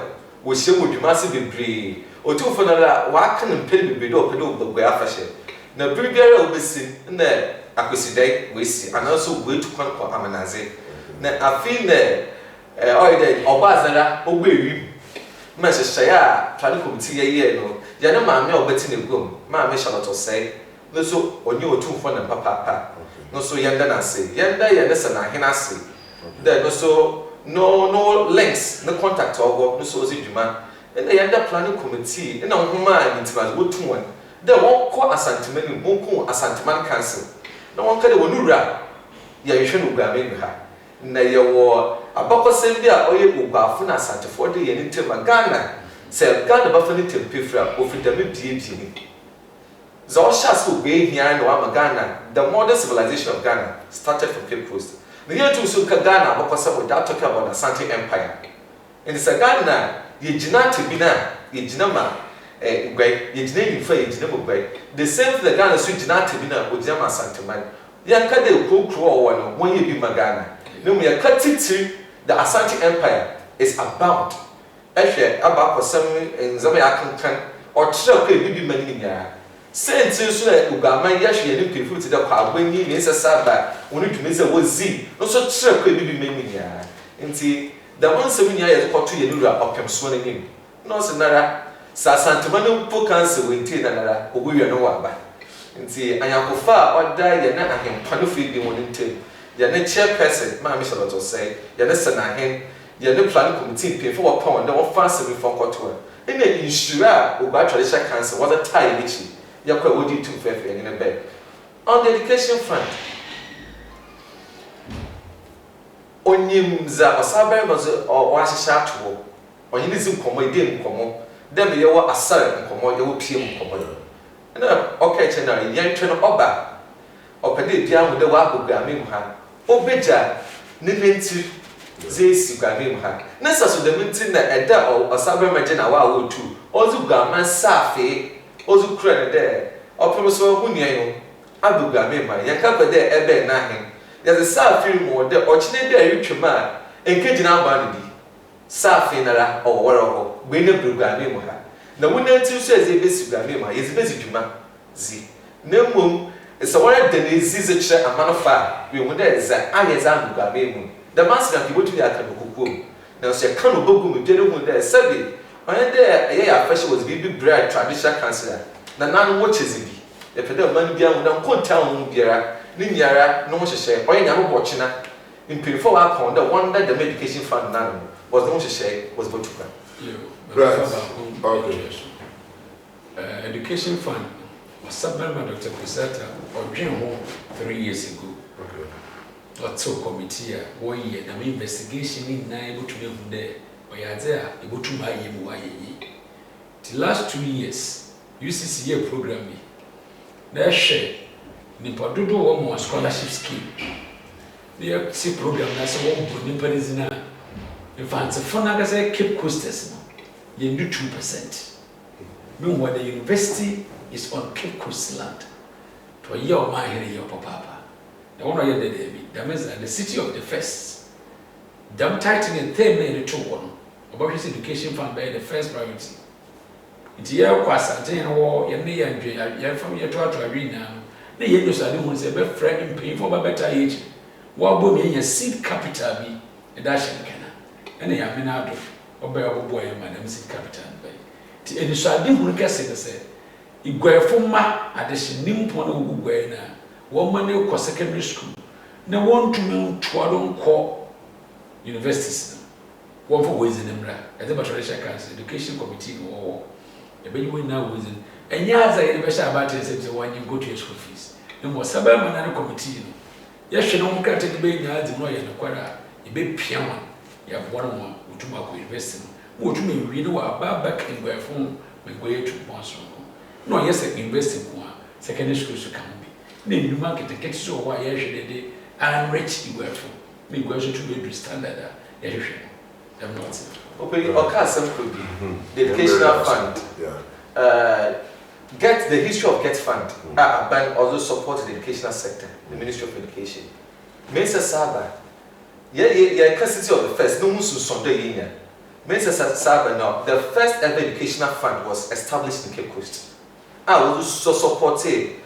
wo hyemu dwumase bebre otu for na wa kan mpeli bebre do pedo gbagba afahye na bibiara obesi na akosidai we si anaso we to kwan kwa amanaze na afi na oide obazara ogbewi ma hyehyɛ planning committee ye no ya na maame obeti na gom maame Charlotte say no so onye otu for na papa no so yenda na say yenda ye na sana hena say there no so no links no contact ogo no so ozi dwuma and the yenda planning committee na nhoma intimate wotu one there won call asantemani won asanteman council na won kade wonura ya yehwe no guame ha na ye wo abakosem bi a oye oguafo na asantefo de ye ntema Ghana se Ghana ba fa ni tempefra ofidame biebie ni zo shas ko be hia no ama Ghana the modern civilization of Ghana started from Cape Coast the year to so Ghana abakosem without talking about the Asante Empire in the Ghana ye jina tebina ye jina ma gwai ye jina yifa ye jina gwai the same the Ghana so jina tebina o jina ma Asanteman ya ka de kokro o no won ye bi magana no me ya ka titi the Asante Empire is about ehwe abakosem nzama ya kankan o kire ko e bi mani nya senti so na ugama ya hwe ye ni pefu ti da kwa agbanyi ni sesaba woni dwumi se wozi no so kire ko e bi mani nya nti the one seven years to ye nura opem so na nim no se nara sa Asanteman po council we nti na nara oguwe no wa ba nti anyakofa oda ye na ahempa no fi bi won ntem ye na chairperson ma me Charlotte say ye na senahen ye na planning committee pay for pound the one fancy me for koto e na insura ogba traditional council was a tie bichi ye kwa odi 250 ye na be on the education front onyimza osabe mazo o ahihya ato onye nzi nkomo ide nkomo dem ye wo asare nkomo ye wo pie nkomo na okay chena ye ntwe no oba opede bia mu de wa agogame mu ha obeja ne menti zesi game mu ha na saso de menti na eda osabe maje na wa wo tu ozu gama safe ozu kura ne de opem so hu nia yo agogame ma ye ka pede ebe na hen ya safi mu de ochine de ayutwema enkejina aba ne di safi nara oworo gbe ne brugame mu ha na wonanti so eze besi game mu ha yezi besi dwuma zi na mom esa wara de ne zize kire amanofa we mu de za ayeza brugame mu the master ki wotu ya kan kokuo na so ya kan obogu mu de ne hu de sabi onye de ye ya fashion was be bread traditional councilor na nanu wo chezibi e pede man bia mu na konta hu biara ni nyara no hyehyɛ oye nyame bo kyena impirifo wa akon that one that the medication fund nano was no hyehyɛ was botuka right okay education fund was submitted by Dr. Kusata odwen ho 3 years ago okay lots of committee one year na investigation ni na ebotume hu de oyadze a ebotuma yemu ayeyi the last 2 years UCC year program bi na hye nipa dodo wo mo scholarship scheme the see program na so wo bo nipa zina in fact for na ga say Cape Coasters no you do 2% meanwhile the university is on Cape Coast land to your my here your papa the one here that means the city of the first them tighten and theme in the two one about his education fund by the first priority it here kwasante no ye ne yandwe ya from ye to arena na ye dosa de hu se be friend pay for better age wo bo me nya seed capital bi e da hye kana ene ya me na ado oba ya bobo ya madam seed capital ba ti e dosa de hu kase de se igwefo ma ade hye nimpo na wo gugwai na wo ma ne ko secondary school na won tumi tuado nko universities wo fo wo izinemra e de traditional council education committee wo e be you na wo izin enyaza ye be sha about say one you go to your school fees no mo saba man na committee no ye hwe no nkata de be nyaza no ye no kwara e be pia wa ya bora mo utuma ko university no utuma wi no wa ba back in go fun me go ye tu bonso no yes university ko secondary school so kan bi na nduma kete so wa ye hwe de and rich you were for me go to be standard ye hwe them not okay okay some the educational fund get the history of get fund ban also support the educational sector the Ministry of Education Mesa Saba ye custody of the first no musu sonde yinya Mr. Saba now, the first ever educational fund was established in Cape Coast. I was so supported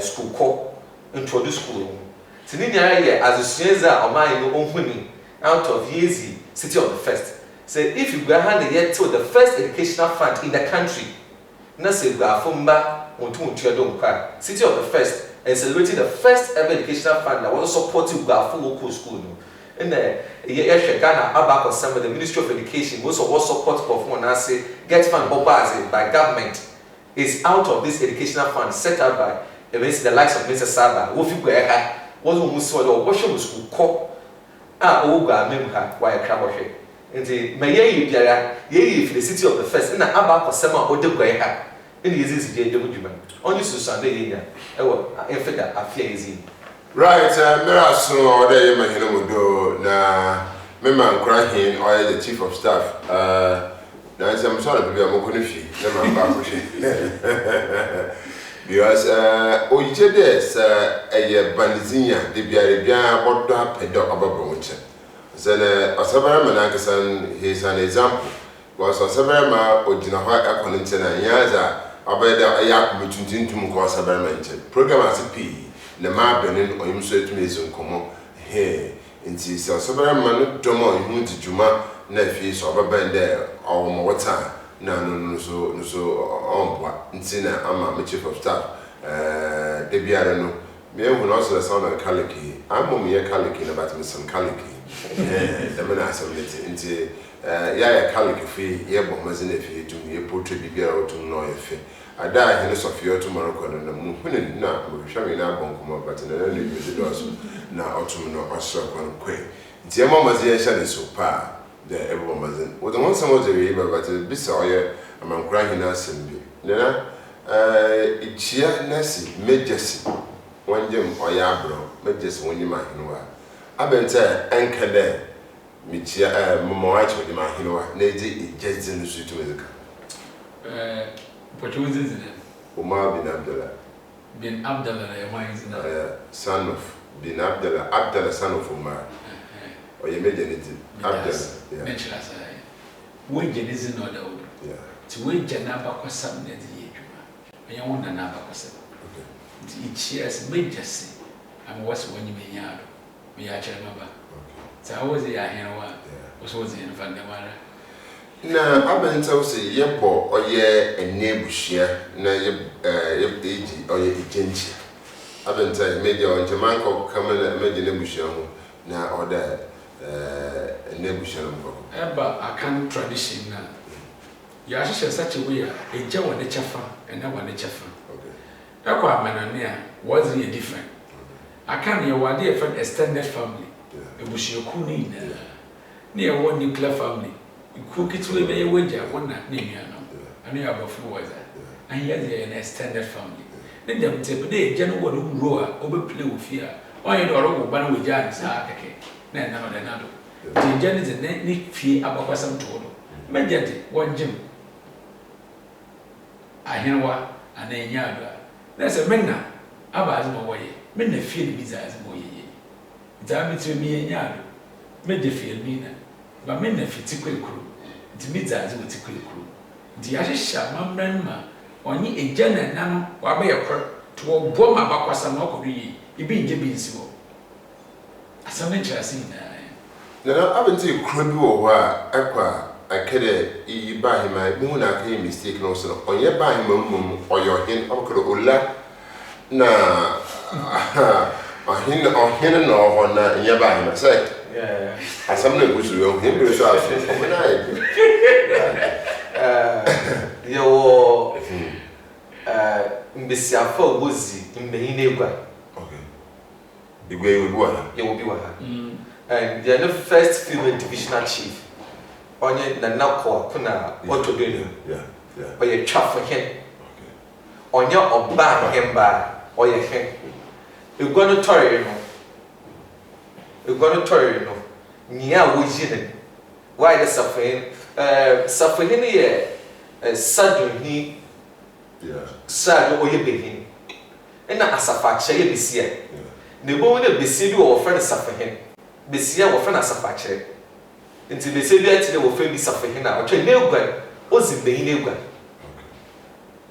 school co introduce school. Tinini as a stranger or my own out of Yezi, city of the first. Say if you go hand yet to the first educational fund in the country, Nasi Gafumba on city of the first and celebrating the first ever educational fund that was supporting Gafu local school. In the Ghana Abak some of the Ministry of Education, most of what support of one I say get fund by government is out of this educational fund set up by the likes of Mr. Saba, Wofi Gueha, was almost or worship school call Oga Memha, why a crab of it. And the Maye for the city of the first in the Abak Sama or the Gueha in the easy JW. Only Sunday, in fact, I fear easy. Right, Meraso, there you may do na Memman Crahin or the chief of staff. Now, I'm sorry to be a Mokonifi, never back. Because, Ojedes, a Bandizinia, the Biaribia, Botta, Pedo, Ababonche. Then, Osabaraman, he is an example. Was Osabarama, Ojinawa, Akonintena, Yaza, Abeda, Ayak, Mutuntin to Mukosabaramente. Program as a P. Le ma benin oyim so etumi ezu nkomo he nti se osobere manu domo ihu tijuma na fi so obabende owo wota na no so onbwa nti na ama me chief of staff de biare no me hu no so sound and kaliki amom ye kaliki na bat me some kaliki the man assemblity nti ya kaliki fi ye bo mazine fi etum ye portrait bibiara otum no ye fi ada hene Sofia tomorrow na mu hunin na hwehwe na bonkoma but na na yezi doso na otum no osro kon kwe nti ema mazi ya hye so pa de ebo mazi wo the one some of the way but bisa oye amankura hina asembi na ichia nasi mejesi wanjem oya abro mejesi wonyima hinwa abente enkede michia momoachi wonyima hinwa na eji ijezi no sutu mezika What was it? Umar bin Abdullah. Bin Abdullah, son of bin Abdullah, Abdullah, son of Umar. Or you made anything. Abdullah. Mention as I. When you listen or the old. To wait Janaba was some that the age. When you want another person. Each year's majesty. And what's when you may yard. We are Janaba. So I was the Ahinoa. Was in Vandamara. Na abenta say yebo oye enebuhia na ye eji oye ejenchi abenta media on jamanko kamela media nebuhia ho na order enebuhia no eba akan tradition na ya hye such a way eja wone chafa and na wone chafa okay akwa amanane a was really different akan ye wade a friend extended family ebuhia ku ni na ye one nuclear family cook it with a wager, one night, I knew about food was that. And yet they're an extended family. Then them say, but they general roar over play with fear. Or you know, one with Jan's okay. Then none of another. The Jan is a neat fear about some total. Immediately, one Jim. I hear what, and then yard. There's a menna. Abba's my way. Men the feel bizarre more ye. Damn it to me and yard. Made the feel meaner. But men the fitical crew. The mids with tickle crew. The Asha Mamma, or ye a general nano, or by a crop to a bomb about Quasamokri, you being Jibin so. As I mentioned, I see now. No, I haven't seen Crudu or Aqua. I can't buy him my moon. I can't mistake no son. Or you buy him or your hen or Ola. Nah, or hin or on in your buy him. I say. Yeah. As something which will him yourself. Yo, Messiafo Woozy in Mainegua. Okay. The way we were. You will be one. And they are the first female divisional chief. On your Nanako, Kuna, what to do? Yeah. Or your chop for him. On your or back him by or your head. You're going to toy, you know. You're going to toy, you know. Nia Wujin. Why the suffering here? Suddenly, sad or you begin. And not as a fact, shall you be seen? The woman of the city or friend suffer him. Bessia or friend as a fact. nti be se bi atire wo fa bi safahin na otwe ne egwan ozim beyin egwan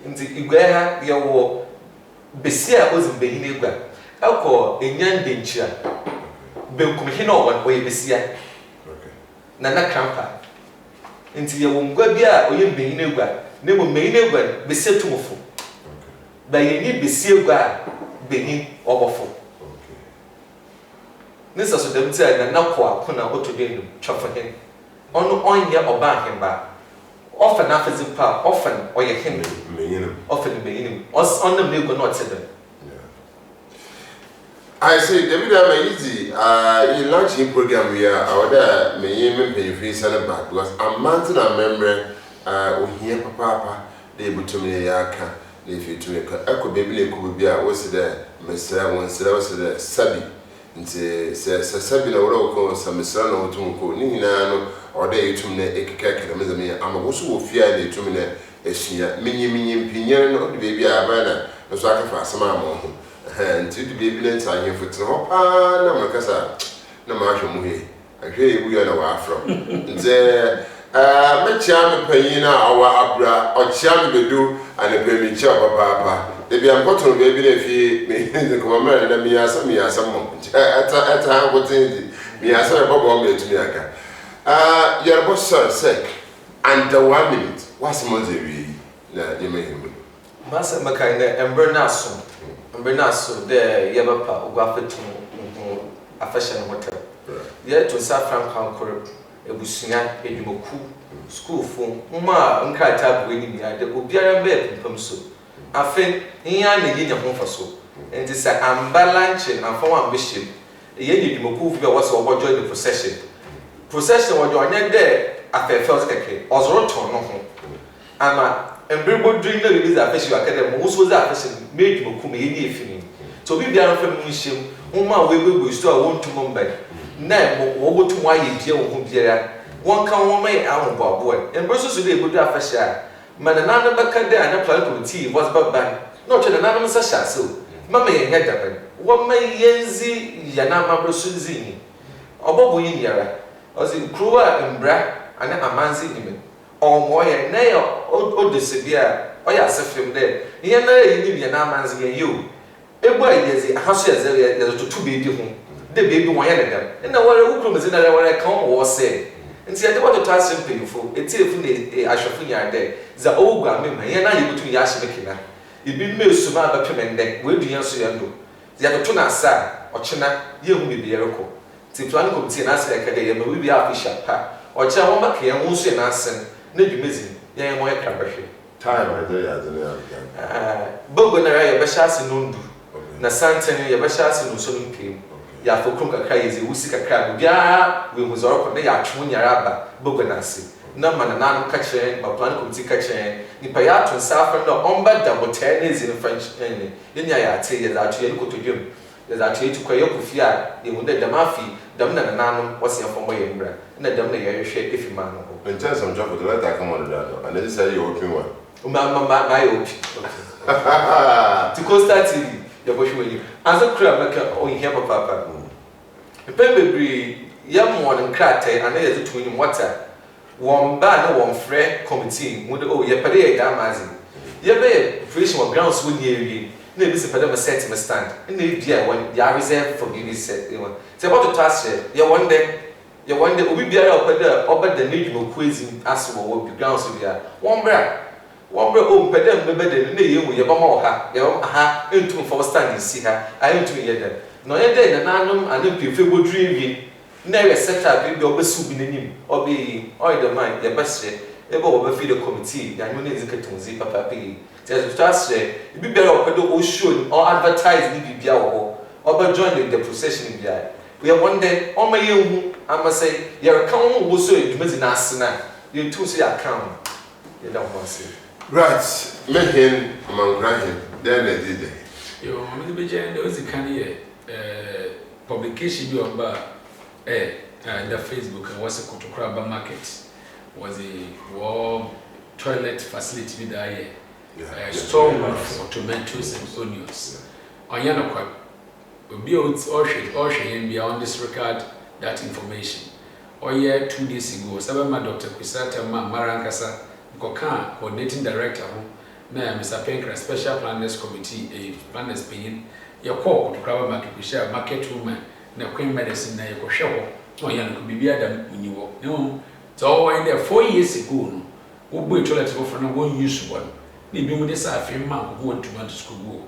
nti igwa ha ye wo besi a ozim beyin egwan akọ enyande nchira benkum hina oye besi a na krampa nti ye wo ngwa bi a oye beyin egwan ne mo beyin egwan besi tumfo ba ye ni besi egwan beyin obofo nisa so dem ti na nakọ akona otodenu twafahin ono onye oba hemba often after pa often oye him often beyin on them ne go not say them. I say, David, I'm easy. You launching program here. I would me pay free back because I'm mounting a memory. Here, Papa, they able to me. Yaka, if you to me, Echo baby, could be a was there, Mr. Once there was there, Sabi. Nti se Sabi na wura ko Samisa na otum ko ni hina no ode etum na ekeka ka mezame amagoso wo fia na etum na ehia minyi mpinyen no de baby aba na so aka fa asama mo ho nti de baby na nta ahemfo tene ho pa na makasa na ma hwe mu he ahwe ebu ya na wa afro nti mechia me panyin na awa abra ochia me bedu ana pemi chia papa debi ampoto baby na fi me ko ma na mi asa mo ata gotin mi asa bobo me tumi aka your boss sir under 1 minute what's monze wi na yeme him masa makai na embernaso de yebapa ogwa fetu afashion hotel ye to safran kankor ebusunya edwumoku school fun ma nkrata bu ni ya de obiara be pempam so afen nya na ye nya honfaso enti sa ambalanche afon ambition ye edwumoku fu be was obo join the procession wo nya de afefels keke ozoro ton no ho ama embrebo dream na release afeshi academy wo so za afeshi me edwumoku me ye ni efini so bibiara fam mu hiem uma we store won to mumbai na wo botum aye bia wo ho biara won kan won mai ahombo abo embraso so dey bodu afasha mana nana baka de ana plan committee was baba no che nana msa sha so mama ye heda ban won mai yenzi yana mabroso zini obobo yin yara ozi kruwa embra ana amanzi ime omo ye na yo odese bia oya asefem de ye na ye ni yana amanzi ye yo ebo ayezi ahaso ye to be di ho de baby won ya dem na wore ukromezi na wore kan wo se nti ya de what to ask him for etiefu na ahwefu nya de za ogua me man ya na ye butu ya hye mekina ibi me suma ba pemende we duan so ya ndo ya to na asa ochina ye hu bibi yereko ti plan committee na asa ka de ye ma we bi official pa ocha won ba ke ya hu so na asen na dwumezi ya ye mo ya krabahwe time I do ya de bogo na ya be sha ase nundu na santen ye be sha ase no so mpem ya fokum kakra yezi wusi kakra bia we muzoro ko na ya atwu nyara ba bogo na ase na mana na ka kire ba plan committee ka kire ni pa ya tun safa no omba da botel ne zin french ne nya ya te ye za atwu ye ko todwem ye za atwu etu kwaye ku fi a ye mu da mafi dam na no wasi afombo ye mbra na dam na ye hwe efi ma no in terms of job let that come on that and this say you working one ma yo to Costa TV the boy when as a crab like on here papa pembebri yam won nkrate and there is twin water one ba na one free committee wo oh ye pede ye damazi ye be fresh one grounds wo nie wi na ebi se pede me set me stand na e dia one ya reserve for you set you want say about to task ye one day obi biara opede obeda na edwuma kwezi aso wo grounds bia one bra o pedem bebede na ye hu ye ba ma wo ha ye ha entum for stand si ha ayentum ye dem no ye dey na nanom anem piefe bodru ewie na ye set up bi obesu bi nanim obi oil the mind ye bese ebe obe fi the committee ya nyu na executive zi papa pe just trust bi bere opedo o show or advertise ni bibia wo obe join the procession bia we one day o ma ye hu ama say ye kan wo so edumezi na asena ye tu so ya kan ye da ho say right mehen mangrahin then they did it yo me be je ndo zi kan ye publication bi oba the Facebook was a Kotokraba market was a war toilet facility with a store for tomatoes and onions on yanokwa obi o share beyond this record that information oye 2 days ago sabema Dr. Kwisata Marankasa Koka coordinating director na Mr. Penkra special planners committee planners paying your call to grab market woman na queen medicine na yɛkɔhwɛ hɔ na ɔyɛ no bibia adam unyi wɔ no so when there 4 years ago no wo boy toilet for na won use one na bi mu de sa afim ma ko won to school go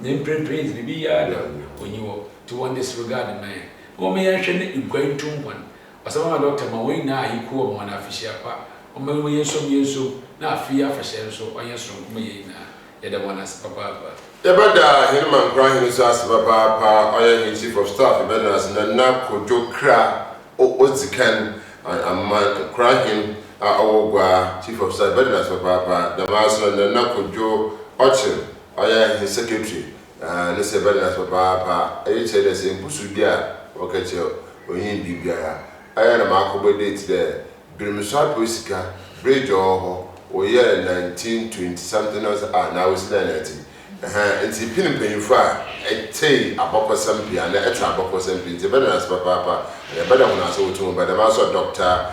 na imprint bibia adam unyi wɔ to one disregard man wo me yɛhwɛ ne igwantum one asama doctor ma we na ayiko mo na afihia pa o me yeso na afia afahye so ɔyɛ so kuma yɛ na yɛda mo na papa Ebada Hinman Crying is asked Papa, I chief of staff, Benas, and Nako Kra, Ozikan, and man crying OGUAA, chief of staff, Benas, Papa, the master, and the Nako Joe Ochin, I am his secretary, and this is Benas, Papa, I said the same Pusudia, Okacho, Oyin Bibia. I am a Marco date there, Brimusha Pusika, Bridge or year 1920 something else, and I was 19. Nti pin mpanyimfo a etei abokosam bia na etra abokosam bi nti beda nas papa e beda ho na so wotum beda ma so doctor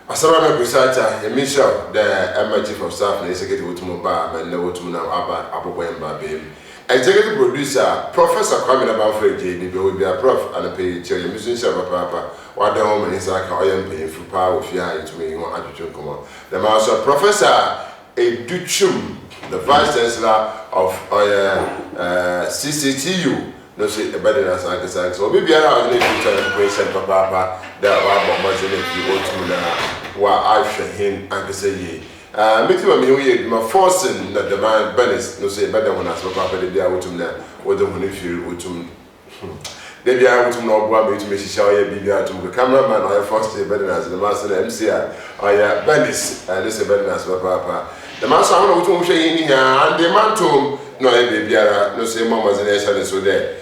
Asarana Kwisata Michelle the chief of staff na executive wotum ba na wotum na aba aboboyamba be executive producer Professor Kwame Nabafre JD be will be a prof and pay che mission chef papa wa da ho mani saka oyem mpanyimfo pa ofia itumi ho adwetwe komo the ma so Professor Educhum, the Vice Chancellor of CCTU, no say a better than Sanka. So maybe I have to present Papa that I was in if you want to know what I shall him and say ye. Meeting my forcing that the man Benis, no say better when I spoke Papa the day I would to know what the money feel would to. Maybe I want to know what me to make sure you be there to the cameraman or first better as the master MCI or Benis and this is better as Papa. The master I want to say in here and the man to no baby no say mama's in nation so there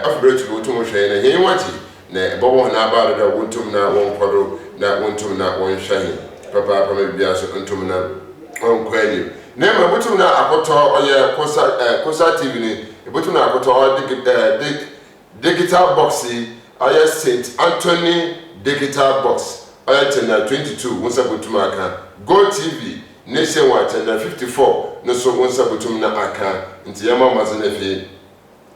after to go to Moshe and he wanted ne bobo na about the wontum na won kodo na wontum na won shine papa maybe aso wontum na on kwani ne ma wontum na akoto oye kosa TV ni wontum na akoto digital boxy oye St Anthony digital box oye 1022 wonsa wontum aka Go TV Nation watch and 54 no so one sabutum na aka nti yama mazene fi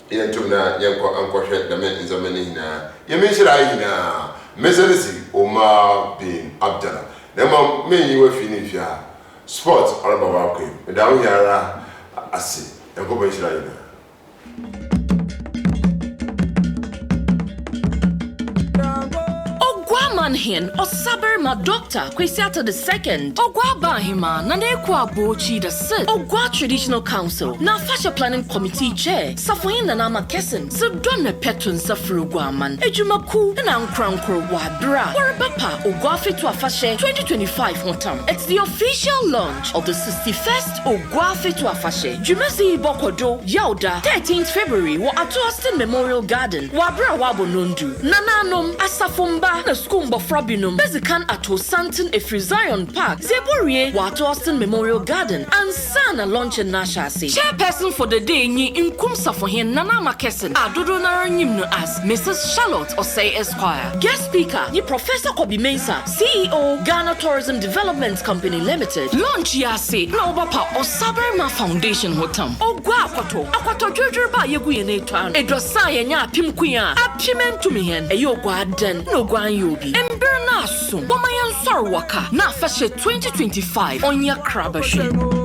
yentum na yenko ankohwe da men nzamani hina yemenshira hina meselisi Omar bin Abdallah na ma menyi wa fi ni fia sport araba wa kwem da wo yara ase enko ba shira hina Manhin or Saber ma doctor Kwesiata the second OGUAA hima na nekwa bochi the third OGUAA Traditional Council na Fashion Planning Committee chair Safoyin na nama kesen Zedone Petun Safru Guaman Ejumaku na Nkrankro Wabra Warabapa OGUAA FETU AFAHYE 2025 Hotam. It's the official launch of the 61st OGUAA FETU AFAHYE Jumesi Bokodo Yauda 13th February wa at Austin Memorial Garden Wabra Wabo Nundu Nananom Asafumba na school Frobinum, Bezikan Ato Santon Zion Park, Zeborie, Wato Austin Memorial Garden, and Sana Launch and Nashasi. Chairperson for the day ni Nkumsa for him Nana Makesen, Adodo Naranyimno as Mrs. Charlotte Osei Esquire. Guest speaker, ni Professor Kobi Mensah, CEO, Ghana Tourism Development Company Limited. Launch yase, na obapa Osaberma Foundation Hotam. OGUAA Akwato Jojoba Yeguyene Twan, Edrosa Yenya Pimkuya, Apimentumihen, Eyogwa Den, no Gwan Yobi. Embernasu, Bomayan Sarwaka, na AFAHYE 2025 on your Krabashi.